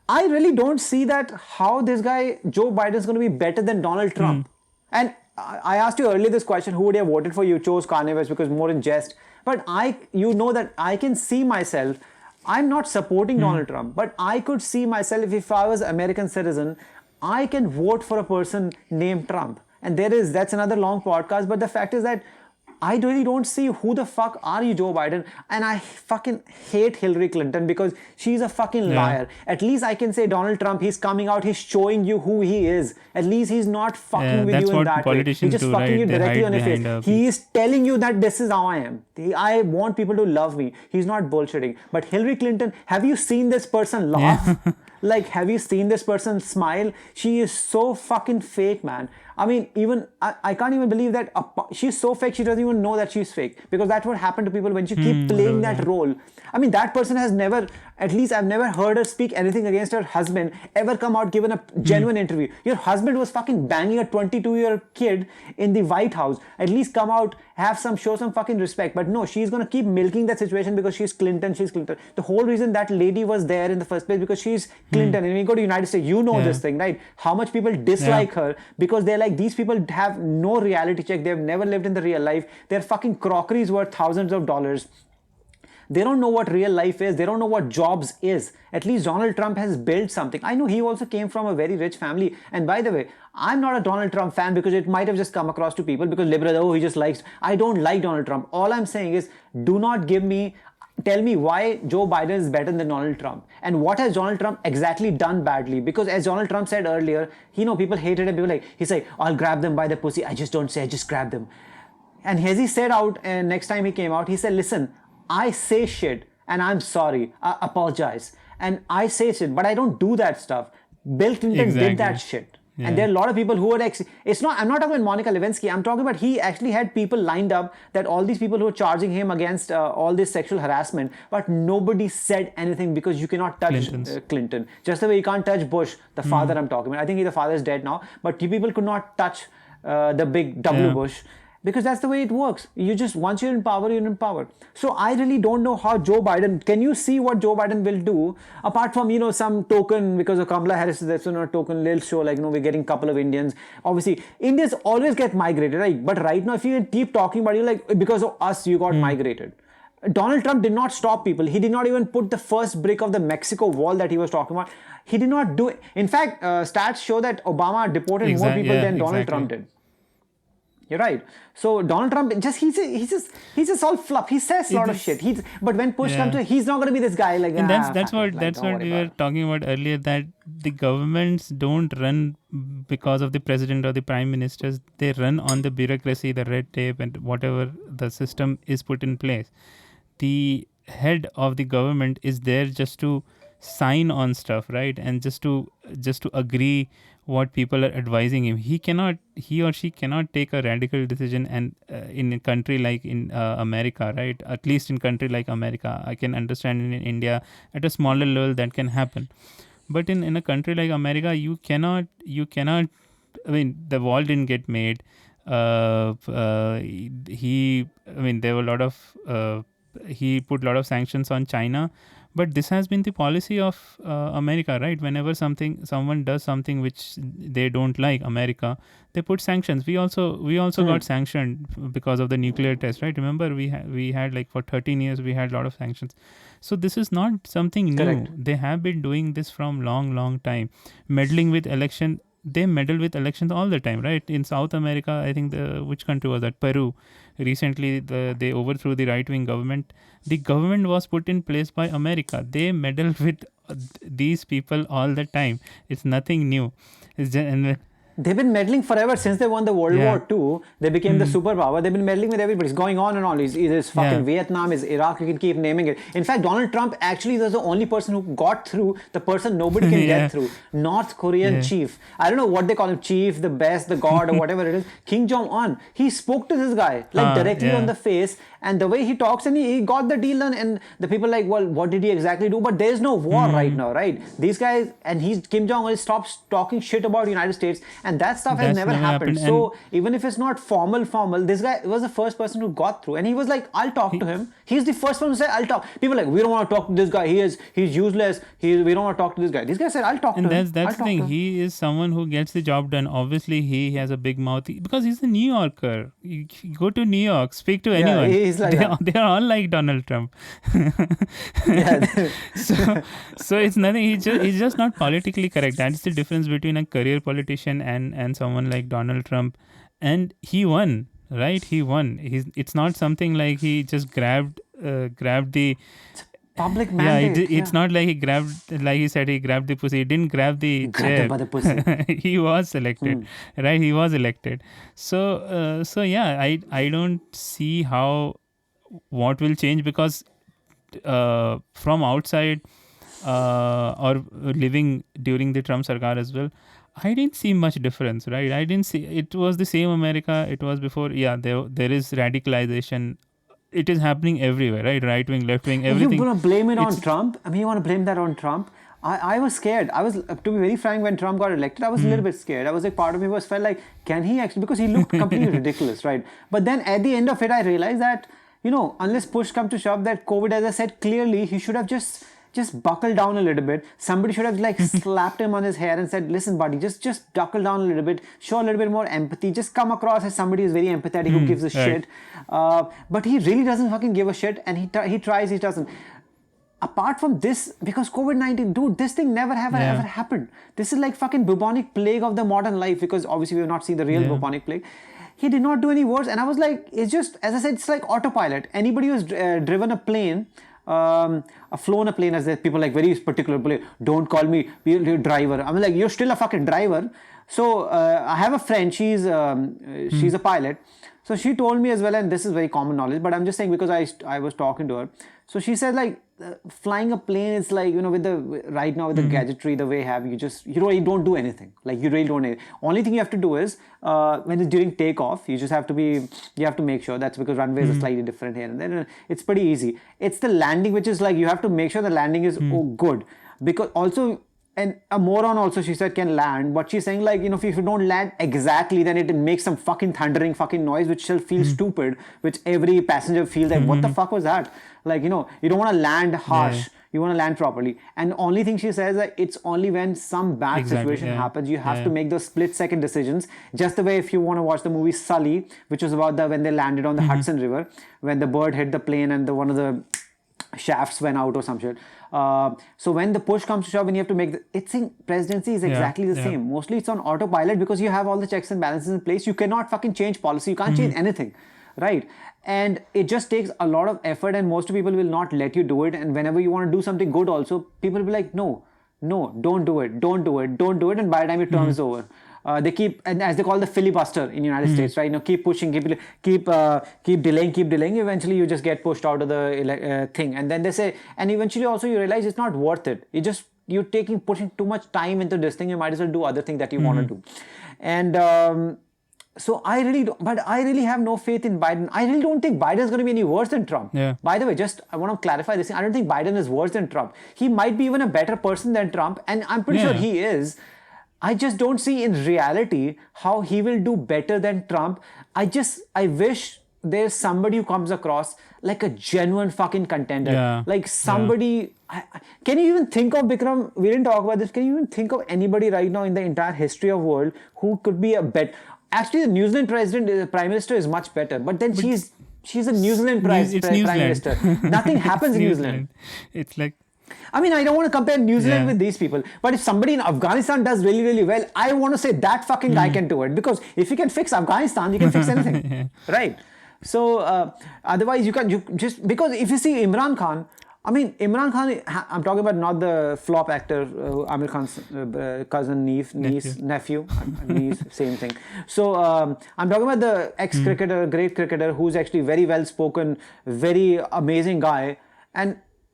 I really don't see that how this guy Joe Biden is gonna be better than Donald Trump. And I asked you earlier this question: who would you have voted for? You chose Kanye West because more in jest. But that I can see myself. I'm not supporting Donald Trump, but I could see myself, if I was an American citizen, I can vote for a person named Trump. And that's another long podcast, but the fact is that I really don't see who the fuck are you, Joe Biden. And I fucking hate Hillary Clinton because she's a fucking liar. At least I can say Donald Trump, he's coming out, he's showing you who he is. At least he's not fucking with you in that way. He's just do, fucking right? you They directly hide on your face. behind He is telling you that this is how I am. I want people to love me. He's not bullshitting. But Hillary Clinton, have you seen this person laugh? Like, have you seen this person smile? She is so fucking fake, man. I mean, even I can't even believe that she's so fake, she doesn't even know that she's fake. Because that's what happened to people when you keep playing that role. I mean, that person has never, at least I've never heard her speak anything against her husband, ever come out, given a genuine interview. Your husband was fucking banging a 22-year kid in the White House. At least come out, show some fucking respect. But no, she's gonna keep milking that situation because she's Clinton. The whole reason that lady was there in the first place because she's Clinton. And when you go to the United States, you know this thing, right? How much people dislike her because they're like, these people have no reality check. They've never lived in the real life. Their fucking crockery is worth thousands of dollars. They don't know what real life is. They don't know what jobs is. At least Donald Trump has built something. I know he also came from a very rich family. And by the way, I'm not a Donald Trump fan because it might have just come across to people because liberal, he just likes. I don't like Donald Trump. All I'm saying is, do not tell me why Joe Biden is better than Donald Trump. And what has Donald Trump exactly done badly? Because as Donald Trump said earlier, people hated him. He's like, I'll grab them by the pussy. I just don't say, I just grab them. And as he said out, next time he came out, he said, listen, I say shit and I'm sorry. I apologize. And I say shit, but I don't do that stuff. Bill Clinton did that shit. And there are a lot of people who are I'm not talking about Monica Lewinsky. I'm talking about he actually had people lined up that all these people who were charging him against all this sexual harassment, but nobody said anything because you cannot touch Clinton. Just the way you can't touch Bush, the father I'm talking about. I think the father is dead now, but people could not touch the big W. Bush. Because that's the way it works. Once you're in power, you're in power. So I really don't know how Joe Biden, can you see what Joe Biden will do? Apart from, some token, because of Kamala Harris, there's a token little show, we're getting a couple of Indians. Obviously, Indians always get migrated, right? But right now, if you keep talking about it, because of us, you got migrated. Donald Trump did not stop people. He did not even put the first brick of the Mexico wall that he was talking about. He did not do it. In fact, stats show that Obama deported more people than Donald Trump did. You're right. So Donald Trump, he's just all fluff. He says a lot of shit. But when push comes to, he's not going to be this guy. And that's what we were talking about earlier. That the governments don't run because of the president or the prime ministers. They run on the bureaucracy, the red tape, and whatever the system is put in place. The head of the government is there just to sign on stuff, right? And just to agree what people are advising him. He or she cannot take a radical decision. And in a country like in America, right? At least in a country like America, I can understand in India at a smaller level that can happen. But in a country like America, you cannot. I mean, the wall didn't get made. There were a lot of. He put a lot of sanctions on China. But this has been the policy of America, right? Whenever someone does something which they don't like, America, they put sanctions. We also got sanctioned because of the nuclear test, right? Remember, we had for 13 years we had a lot of sanctions. So this is not something new. Correct. They have been doing this from long time. Meddling with election. They meddle with elections all the time, right? In South America, I think which country was that? Peru. Recently, they overthrew the right-wing government. The government was put in place by America. They meddle with these people all the time. It's nothing new. They've been meddling forever since they won the World War II. They became the superpower. They've been meddling with everybody. It's going on and on. It's fucking Vietnam, it's Iraq. You can keep naming it. In fact, Donald Trump actually was the only person who got through, the person nobody can get through. North Korean chief. I don't know what they call him, chief, the best, the god, or whatever it is. Kim Jong-un. He spoke to this guy directly on the face. And the way he talks, and he got the deal done. And the people well, what did he exactly do? But there's no war right now, right? These guys, and Kim Jong-un stops talking shit about the United States. And that stuff has That's never never happened. happened. So even if it's not formal, this guy was the first person who got through. And he was like, I'll talk to him. He's the first one who said, I'll talk. People are like, we don't want to talk to this guy. He's useless. We don't want to talk to this guy. This guy said, I'll talk to him. And that's the thing. He is someone who gets the job done. Obviously, he has a big mouth because he's a New Yorker. You go to New York, speak to anyone. He's like they are all like Donald Trump. Yeah. So it's nothing. He's just not politically correct. That's the difference between a career politician and someone like Donald Trump. And he won, right? He won. It's not something like he just grabbed the Public mandate. It's not like he grabbed, like he said, he grabbed the pussy. He didn't grab the Grabbed chair. him by the pussy. He was elected, right? He was elected. So yeah, I don't see what will change because from outside or living during the Trump Sarkar as well, I didn't see much difference, right? I didn't see, it was the same America it was before. Yeah, there is radicalization. It is happening everywhere, right? Right wing, left wing, everything. You want to blame it on Trump? I mean, you want to blame that on Trump? I was scared. I was, to be very frank, when Trump got elected, I was a little bit scared. I was like, part of me felt like, can he actually, because he looked completely ridiculous, right? But then at the end of it, I realized that, unless push comes to shove, that COVID, as I said clearly, he should have just buckle down a little bit. Somebody should have like slapped him on his hair and said, listen buddy, just buckle down a little bit, show a little bit more empathy, just come across as somebody who's very empathetic, who gives a shit. But he really doesn't fucking give a shit, and he tries, he doesn't. Apart from this, because COVID-19, dude, this thing never ever happened. This is like fucking bubonic plague of the modern life, because obviously we have not seen the real bubonic plague. He did not do any worse, and I was like, it's just, as I said, it's like autopilot. Anybody who's driven a plane, flown a plane, as people like very particular, don't call me driver. I'm like, you're still a fucking driver. So I have a friend, she's a pilot. So she told me as well, and this is very common knowledge, but I'm just saying because I was talking to her. So she said like, flying a plane is like, with the right now with the gadgetry the way you don't do anything. Like you really don't. Only thing you have to do is when it's during takeoff, you have to make sure, that's because runways are slightly different here and then it's pretty easy. It's the landing which is like, you have to make sure the landing is good, because also, and a moron also, she said, can land, but she's saying like, if you don't land exactly, then it makes some fucking thundering fucking noise which shall feel stupid, which every passenger feels like, what the fuck was that? Like, you don't want to land harsh, you want to land properly. And only thing she says that it's only when some bad situation happens, you have to make those split-second decisions. Just the way if you want to watch the movie Sully, which was about when they landed on the Hudson River, when the bird hit the plane and one of the shafts went out or some shit. So when the push comes to shove, when you have to make presidency is exactly the same. Mostly it's on autopilot because you have all the checks and balances in place. You cannot fucking change policy. You can't change anything, right? And it just takes a lot of effort, and most people will not let you do it. And whenever you want to do something good also, people will be like, no, don't do it. And by the time it turns over, they keep, and as they call the filibuster in the United States, right? Keep pushing, keep delaying. Eventually, you just get pushed out of the thing, and then they say, and eventually also you realize it's not worth it. You're pushing too much time into this thing. You might as well do other things that you want to do, and so I really have no faith in Biden. I really don't think Biden is going to be any worse than Trump. Yeah. By the way, I want to clarify this thing. I don't think Biden is worse than Trump. He might be even a better person than Trump, and I'm pretty sure he is. I just don't see in reality how he will do better than Trump. I wish there's somebody who comes across like a genuine fucking contender. Yeah. Like somebody... Can you even think of, Bikram, we didn't talk about this, can you even think of anybody right now in the entire history of world who could be a bet? Actually, the New Zealand prime minister is much better, but then she's a New Zealand prime minister. Nothing happens in New Zealand. It's like... I mean, I don't want to compare New Zealand with these people, but if somebody in Afghanistan does really, really well, I want to say that fucking guy can do it, because if you can fix Afghanistan, you can fix anything, right? So otherwise, because if you see Imran Khan, I'm talking about not the flop actor, Amir Khan's cousin, nephew, same thing. So I'm talking about the ex-cricketer, great cricketer, who's actually very well spoken, very amazing guy,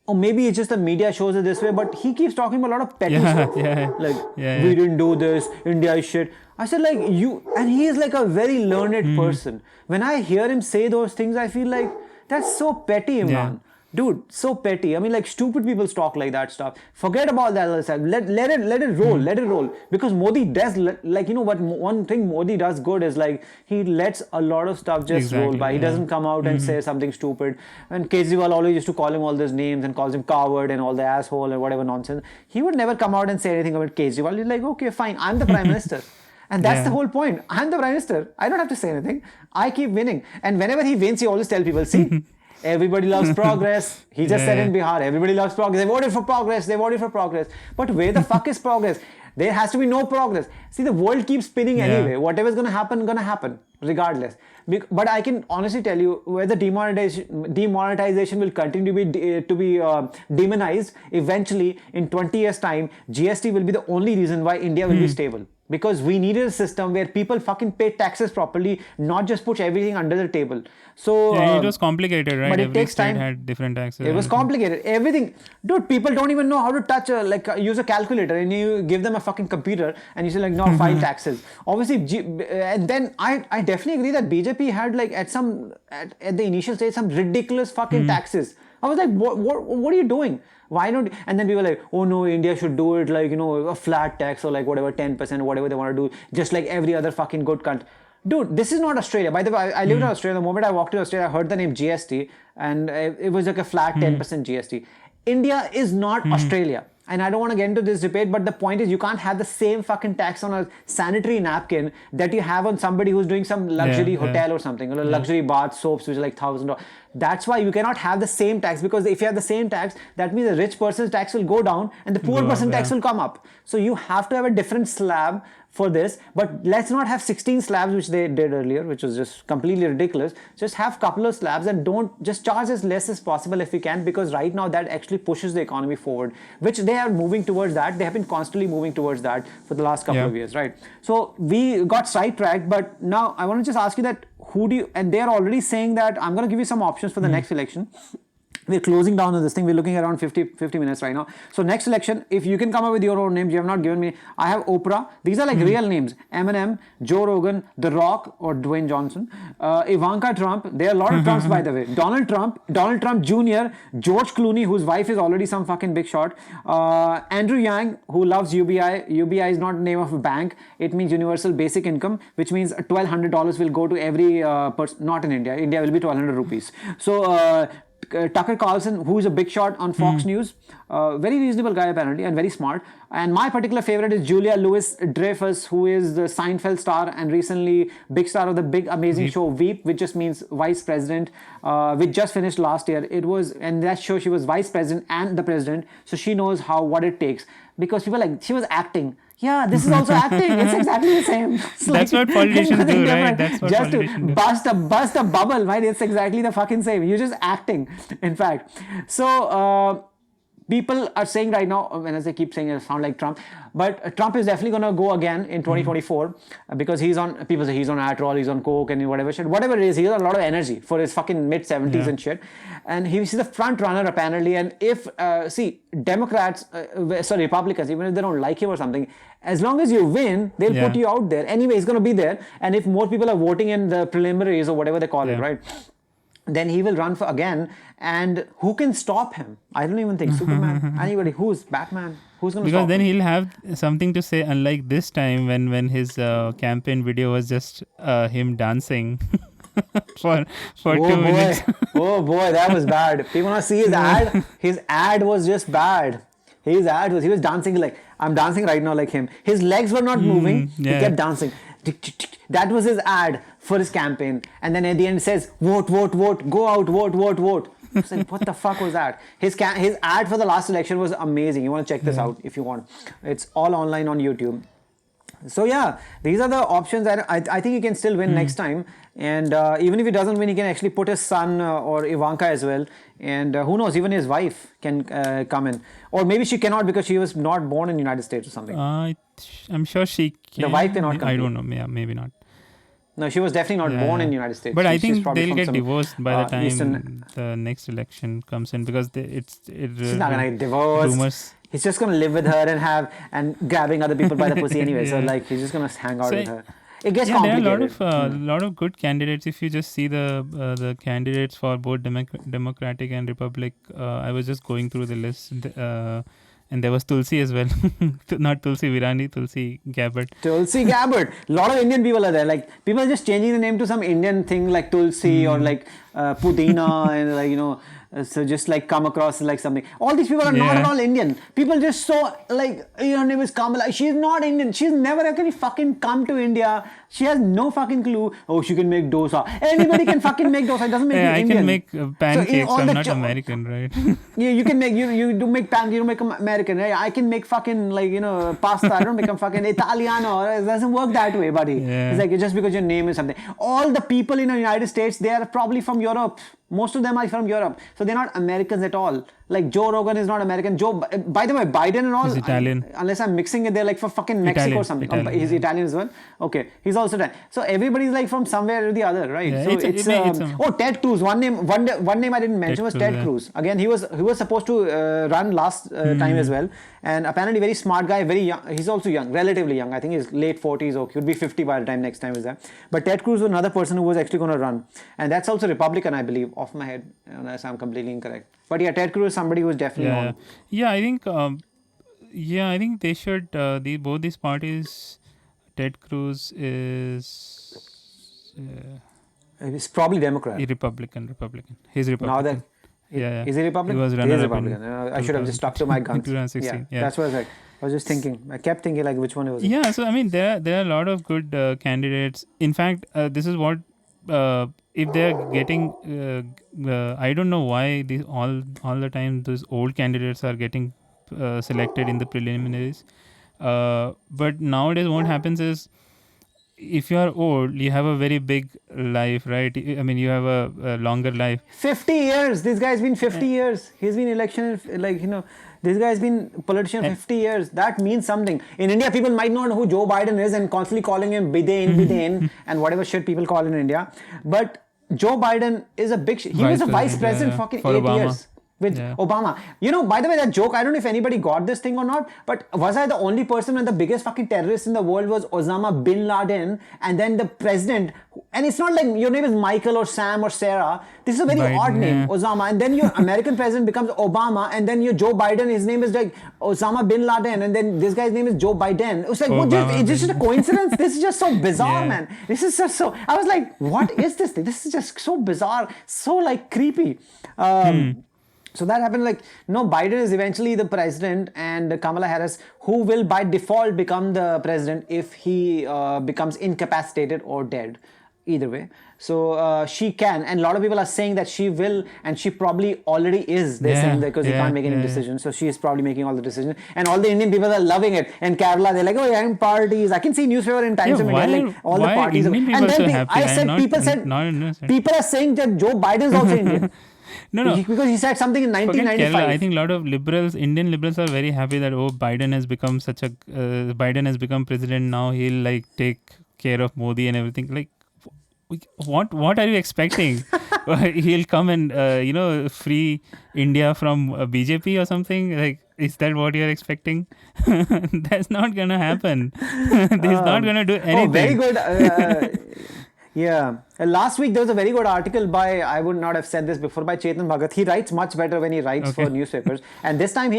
or maybe it's just the media shows it this way, but he keeps talking about a lot of petty stuff. We didn't do this, India is shit. I said like, and he is like a very learned person. When I hear him say those things, I feel like, that's so petty, Imran. Dude, so petty. I mean, like, stupid people talk like that stuff. Forget about that other side. Let it roll. Let it roll. Because Modi does, like, you know what? One thing Modi does good is, like, he lets a lot of stuff just roll Exactly, by. He yeah. doesn't come out and say something stupid. And Kejriwal always used to call him all those names and calls him coward and all the asshole and whatever nonsense. He would never come out and say anything about Kejriwal. He's like, okay, fine, I'm the prime minister. And that's the whole point. I'm the prime minister. I don't have to say anything. I keep winning. And whenever he wins, he always tells people, see, everybody loves progress. He just said in Bihar, everybody loves progress. They voted for progress. They voted for progress. But where the fuck is progress? There has to be no progress. See, the world keeps spinning anyway. Whatever's going to happen, regardless. But I can honestly tell you, where the demonetization will continue to be demonized, eventually, in 20 years' time, GST will be the only reason why India will be stable. Because we needed a system where people fucking pay taxes properly, not just push everything under the table. So it was complicated, right? But it Every takes state time. had different taxes. It was complicated. Everything, dude. People don't even know how to touch use a calculator, and you give them a fucking computer, and you say like, no, file taxes. Obviously, and then I definitely agree that BJP had like at the initial stage some ridiculous fucking taxes. I was like, what are you doing? Why not? And then people were like, oh no, India should do it like, you know, a flat tax or like whatever, 10%, whatever they want to do, just like every other fucking good country. Dude, this is not Australia. By the way, I lived in Australia. The moment I walked to Australia, I heard the name GST, and it was like a flat 10% GST. India is not Australia. And I don't want to get into this debate, but the point is you can't have the same fucking tax on a sanitary napkin that you have on somebody who's doing some luxury hotel or something, or luxury bath soaps, which is like $1,000. That's why you cannot have the same tax, because if you have the same tax, that means the rich person's tax will go down and the poor person's tax will come up. So you have to have a different slab for this, but let's not have 16 slabs, which they did earlier, which was just completely ridiculous. Just have a couple of slabs and don't just charge as less as possible if you can, because right now that actually pushes the economy forward, which they are moving towards that. They have been constantly moving towards that for the last couple of years, right? So we got sidetracked, but now I want to just ask you that and they're already saying that I'm going to give you some options for the next election. We're closing down on this thing. We're looking at around 50 minutes right now. So next election, if you can come up with your own names, you have not given me. I have Oprah. These are like real names. Eminem, Joe Rogan, The Rock or Dwayne Johnson, Ivanka Trump. There are a lot of Trumps, by the way. Donald Trump Jr., George Clooney, whose wife is already some fucking big shot. Andrew Yang, who loves UBI. UBI is not the name of a bank. It means Universal Basic Income, which means $1,200 will go to every person. Not in India. India will be 1,200 rupees. So Tucker Carlson, who is a big shot on Fox News, very reasonable guy apparently and very smart. And my particular favorite is Julia Louis-Dreyfus, who is the Seinfeld star and recently big star of the big amazing show Veep, which just means vice president, which just finished last year. It was, and that show she was vice president and the president, so she knows what it takes. Because people are like, she was acting. Yeah, this is also acting. It's exactly the same. That's what politicians do, right? That's what just politicians do. Bust a bubble, right? It's exactly the fucking same. You're just acting, in fact. So people are saying right now, when as I keep saying it sound like Trump, but Trump is definitely going to go again in 2024 because people say he's on Adderall, he's on coke and whatever shit. Whatever it is, he has a lot of energy for his fucking mid-70s and shit. And he's the front runner apparently. And if, Democrats, Republicans, even if they don't like him or something, as long as you win, they'll put you out there. Anyway, he's going to be there. And if more people are voting in the preliminaries or whatever they call it, right? Then he will run for again, and who can stop him? I don't even think Superman, anybody. Who's Batman? Who's going to stop him? Because then he'll have something to say, unlike this time when his campaign video was just him dancing for 2 minutes. Oh boy, that was bad. People want to see his ad. His ad was just bad. He was dancing like, I'm dancing right now like him. His legs were not moving. He kept dancing. That was his ad for his campaign. And then at the end it says, vote, go out, vote. I was like, what the fuck was that? His ad for the last election was amazing. You want to check this out if you want. It's all online on YouTube. So yeah, these are the options that I think he can still win next time. And even if he doesn't win, he can actually put his son or Ivanka as well. And who knows, even his wife can come in. Or maybe she cannot because she was not born in the United States or something. I'm sure she can. The wife cannot come. I don't know. Yeah, maybe not. No, she was definitely not born in the United States. But I think they'll get divorced by the time the next election comes in, because she's not gonna get divorced. Rumors. He's just gonna live with her and grabbing other people by the pussy anyway. So like he's just gonna hang out with her. it gets Yeah, there are complicated. a lot of good candidates. If you just see the candidates for both Democratic and Republic, I was just going through the list, and there was Tulsi as well. Not Tulsi Virani, Tulsi Gabbard. Tulsi Gabbard. A lot of Indian people are there. Like people are just changing the name to some Indian thing like Tulsi or like Pudina and like so just like come across like something. All these people are not at all Indian. People just so like her name is Kamala. She's not Indian. She's never actually fucking come to India. She has no fucking clue. Oh, she can make dosa. Anybody can fucking make dosa. It doesn't make you I Indian. can make pancakes. all I'm the not American, right? you can make you do make pancakes. You make American. Right? I can make fucking like pasta. I don't become fucking Italiano. It doesn't work that way, buddy. Yeah. It's like just because your name is something. All the people in the United States, they are probably from Europe. Most of them are from Europe, so they're not Americans at all. Like Joe Rogan is not American. By the way, Biden and all. He's Italian. Unless I'm mixing it, they're like from fucking Mexico or something. Italian, he's Italian as well. Okay, he's also Italian. So everybody's like from somewhere or the other, right? Yeah, So Ted Cruz. One name I didn't mention was Ted Cruz. Again, he was supposed to run last time as well, and apparently very smart guy, very young. He's also young, relatively young. I think he's late 40s. Okay, he'd be 50 by the time next time is there. But Ted Cruz was another person who was actually going to run, and that's also Republican, I believe, off my head, unless I'm completely incorrect. But yeah, Ted Cruz is somebody who's definitely on. Yeah, I think. I think they should. Both these parties. Ted Cruz is. He's probably Democrat. Republican. He's Republican. Now that. Is he Republican? He was He is Republican. I should have just stuck to my guns. 2016. Yeah, that's what I was like. I was just thinking. I kept thinking like which one it was. Yeah, so I mean there are a lot of good candidates. In fact, this is what if they're getting. I don't know why these all the time those old candidates are getting selected in the preliminaries. But nowadays, what happens is, if you are old, you have a very big life, right? I mean, you have a longer life. 50 years. This guy's been 50 years. He's been election, this guy's been politician 50 years. That means something. In India, people might not know who Joe Biden is and constantly calling him Biden and whatever shit people call in India. But Joe Biden is a big shit. He was a vice president fucking 8 years. With Obama. By the way, that joke, I don't know if anybody got this thing or not, but was I the only person when the biggest fucking terrorist in the world was Osama bin Laden, and then the president, and it's not like your name is Michael or Sam or Sarah. This is a very odd name, Osama, and then your American president becomes Obama, and then your Joe Biden, his name is like Osama bin Laden, and then this guy's name is Joe Biden. It's like, it's just a coincidence? This is just so bizarre, man. This is just so, I was like, what is this thing? This is just so bizarre, so like creepy. So that happened Biden is eventually the president, and Kamala Harris, who will by default become the president if he becomes incapacitated or dead. Either way. So she can, and a lot of people are saying that she will, and she probably already is. They're saying that because they can't make any decisions. So she is probably making all the decisions. And all the Indian people are loving it. In Kerala, they're like, oh, yeah, in parties. I can see newspaper in Times of India, like all the parties. And then I said, people are saying that Joe Biden is also Indian. No. Because he said something in 1995. Kerala, I think a lot of Indian liberals are very happy that Biden has become Biden has become president now. He'll take care of Modi and everything. Like, what are you expecting? He'll come and free India from BJP or something. Like, is that what you're expecting? That's not gonna happen. He's not gonna do anything. Oh, very good. Yeah. Last week there was a very good article by, I would not have said this before, by Chetan Bhagat. He writes much better when he writes for newspapers. And this time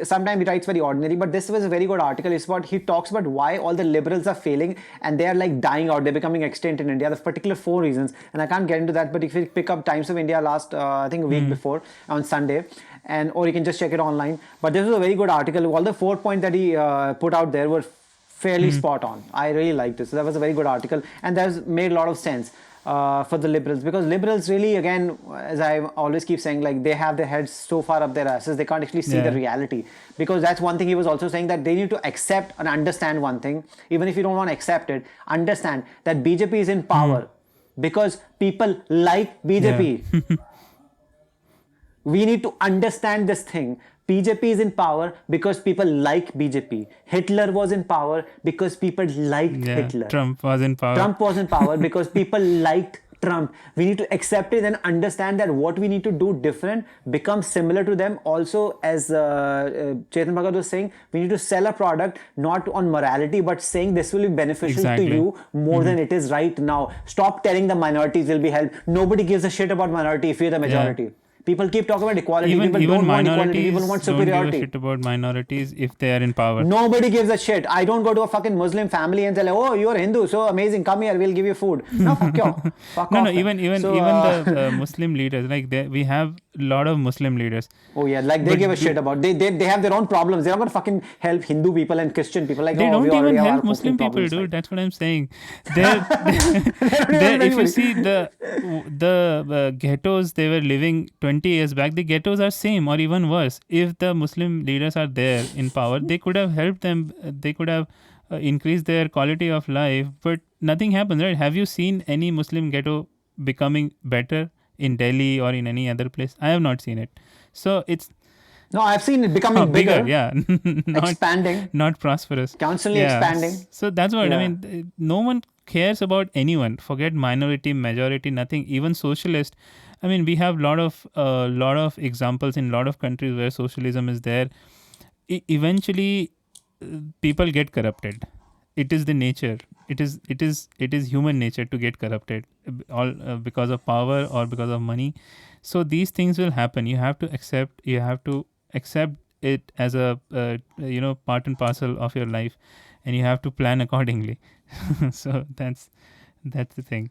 sometimes he writes very ordinary, but this was a very good article. He talks about why all the liberals are failing and they are dying out. They're becoming extinct in India. There's particular 4 reasons. And I can't get into that, but if you pick up Times of India last, I think a week before, on Sunday, or you can just check it online. But this was a very good article. All the 4 points that he put out there were fairly spot on. I really liked it. So that was a very good article, and that made a lot of sense for the liberals, because liberals really, again, as I always keep saying, they have their heads so far up their asses they can't actually see the reality. Because that's one thing he was also saying, that they need to accept and understand one thing, even if you don't want to accept it, understand that BJP is in power because people like BJP. Yeah. We need to understand this thing. BJP is in power because people like BJP. Hitler was in power because people liked Hitler. Trump was in power. Trump was in power because people liked Trump. We need to accept it and understand that what we need to do different becomes similar to them. Also, as Chetan Bhagat was saying, we need to sell a product not on morality, but saying this will be beneficial Exactly. to you more than it is right now. Stop telling the minorities will be helped. Nobody gives a shit about minority if you're the majority. People keep talking about equality. People don't want equality. People want superiority. Don't give a shit about minorities if they are in power. Nobody gives a shit. I don't go to a fucking Muslim family and say, oh, you're Hindu, so amazing. Come here, we'll give you food. No, fuck you. Fuck No, off. no. Even the Muslim leaders, like we have a lot of Muslim leaders. Oh yeah, like they give a shit about. They have their own problems. They're not gonna fucking help Hindu people and Christian people. Like They don't we already even have our help Muslim fucking people, problems, dude. right? That's what I'm saying. If you see the ghettos they were living 20 years back, the ghettos are same or even worse. If the Muslim leaders are there in power, they could have helped them. They could have increased their quality of life, but nothing happens, right? Have you seen any Muslim ghetto becoming better in Delhi or in any other place? I have not seen it. So it's No, I've seen it becoming bigger, yeah, expanding, not prosperous, constantly expanding. So that's what I Yeah. mean. No one cares about anyone. Forget minority, majority, nothing. Even socialist. I mean, we have lot of examples in lot of countries where socialism is there. Eventually, people get corrupted. It is the nature. It is human nature to get corrupted, all because of power or because of money. So these things will happen. You have to accept. You have to accept it as a part and parcel of your life, and you have to plan accordingly. So that's the thing.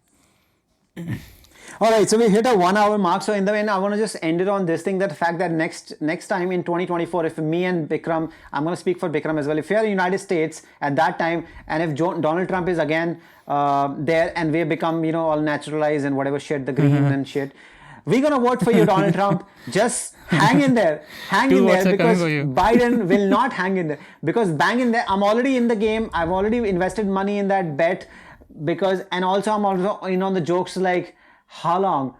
All right, so we hit a 1 hour mark. So in the end, I want to just end it on this thing, that the fact that next time in 2024, if me and Bikram, I'm going to speak for Bikram as well, if you're in the United States at that time, and if Donald Trump is again there and we become, all naturalized and whatever shit, the green and shit, we're going to vote for you, Donald Trump. Just hang in there. Hang in there, because Biden will not hang in there. Because bang in there, I'm already in the game. I've already invested money in that bet. And also I'm also in on the jokes like, how long?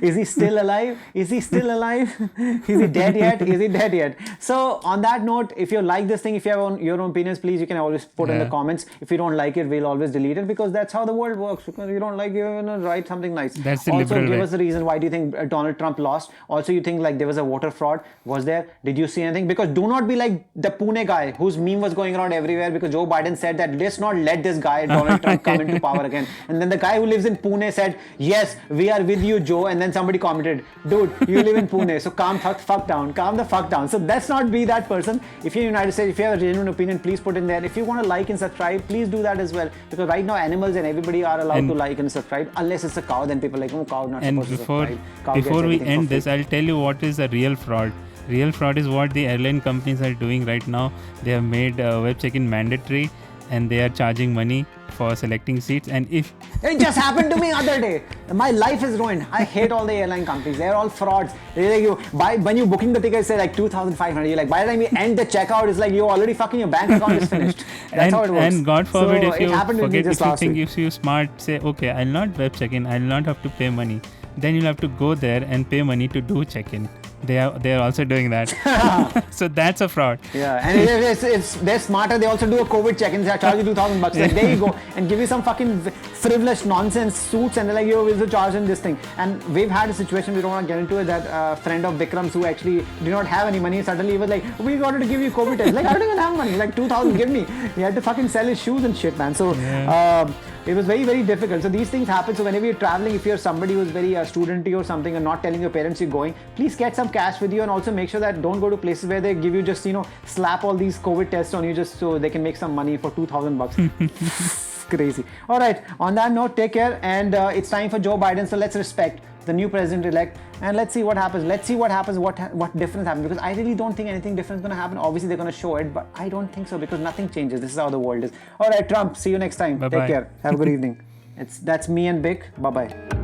Is he still alive? Is he still alive? Is he dead yet? Is he dead yet? So on that note, if you like this thing, if you have your own opinions, please, you can always put in the comments. If you don't like it, we'll always delete it, because that's how the world works. Because you don't like it, write something nice. That's the also, liberal give way. us the reason why do you think Donald Trump lost. Also, you think like there was a voter fraud. Was there? Did you see anything? Because do not be like the Pune guy whose meme was going around everywhere, because Joe Biden said that let's not let this guy Donald Trump come into power again. And then the guy who lives in Pune said, yes, we are with you, Joe. And then somebody commented, dude, you live in Pune, so calm the fuck down. So let's not be that person. If you're in the United States, if you have a genuine opinion, please put in there. If you want to like and subscribe, please do that as well, because right now animals and everybody are allowed to like and subscribe, unless it's a cow. Then people are like, oh, cow not supposed to subscribe. Before we end this, I'll tell you what is a real fraud. Real fraud is what the airline companies are doing right now. They have made web check-in mandatory, and they are charging money for selecting seats. And if it just happened to me other day, my life is ruined. I hate all the airline companies. They're all frauds. When you're booking the ticket, say like 2,500. You're like, by the time you end the checkout, it's like you're already fucking, your bank account is finished. That's how it works. And God forbid, so if you forget, if you think week. you're smart, say, okay, I'll not web check-in, I'll not have to pay money. Then you'll have to go there and pay money to do check-in. They are also doing that. So that's a fraud. Yeah, and they're smarter. They also do a COVID check-in. They charge you $2,000. Like, there you go, and give you some fucking frivolous nonsense suits, and they're like, yo, we'll charge in this thing. And we've had a situation, we don't want to get into it, that friend of Bikram's who actually did not have any money, suddenly he was like, we got to give you COVID test. Like, I don't even have money. Like, 2,000, give me. He had to fucking sell his shoes and shit, man. So it was very, very difficult. So these things happen. So whenever you're traveling, if you're somebody who's very studenty or something and not telling your parents you're going, please get some cash with you, and also make sure that don't go to places where they give you just, slap all these COVID tests on you just so they can make some money for $2,000. Crazy. All right. On that note, take care. And it's time for Joe Biden. So let's respect the new president-elect, and let's see what happens. What difference happens, because I really don't think anything different is going to happen. Obviously, they're going to show it, but I don't think so, because nothing changes. This is how the world is. All right, Trump, see you next time. Bye-bye. Take care. Have a good evening. That's me and Bic. Bye-bye.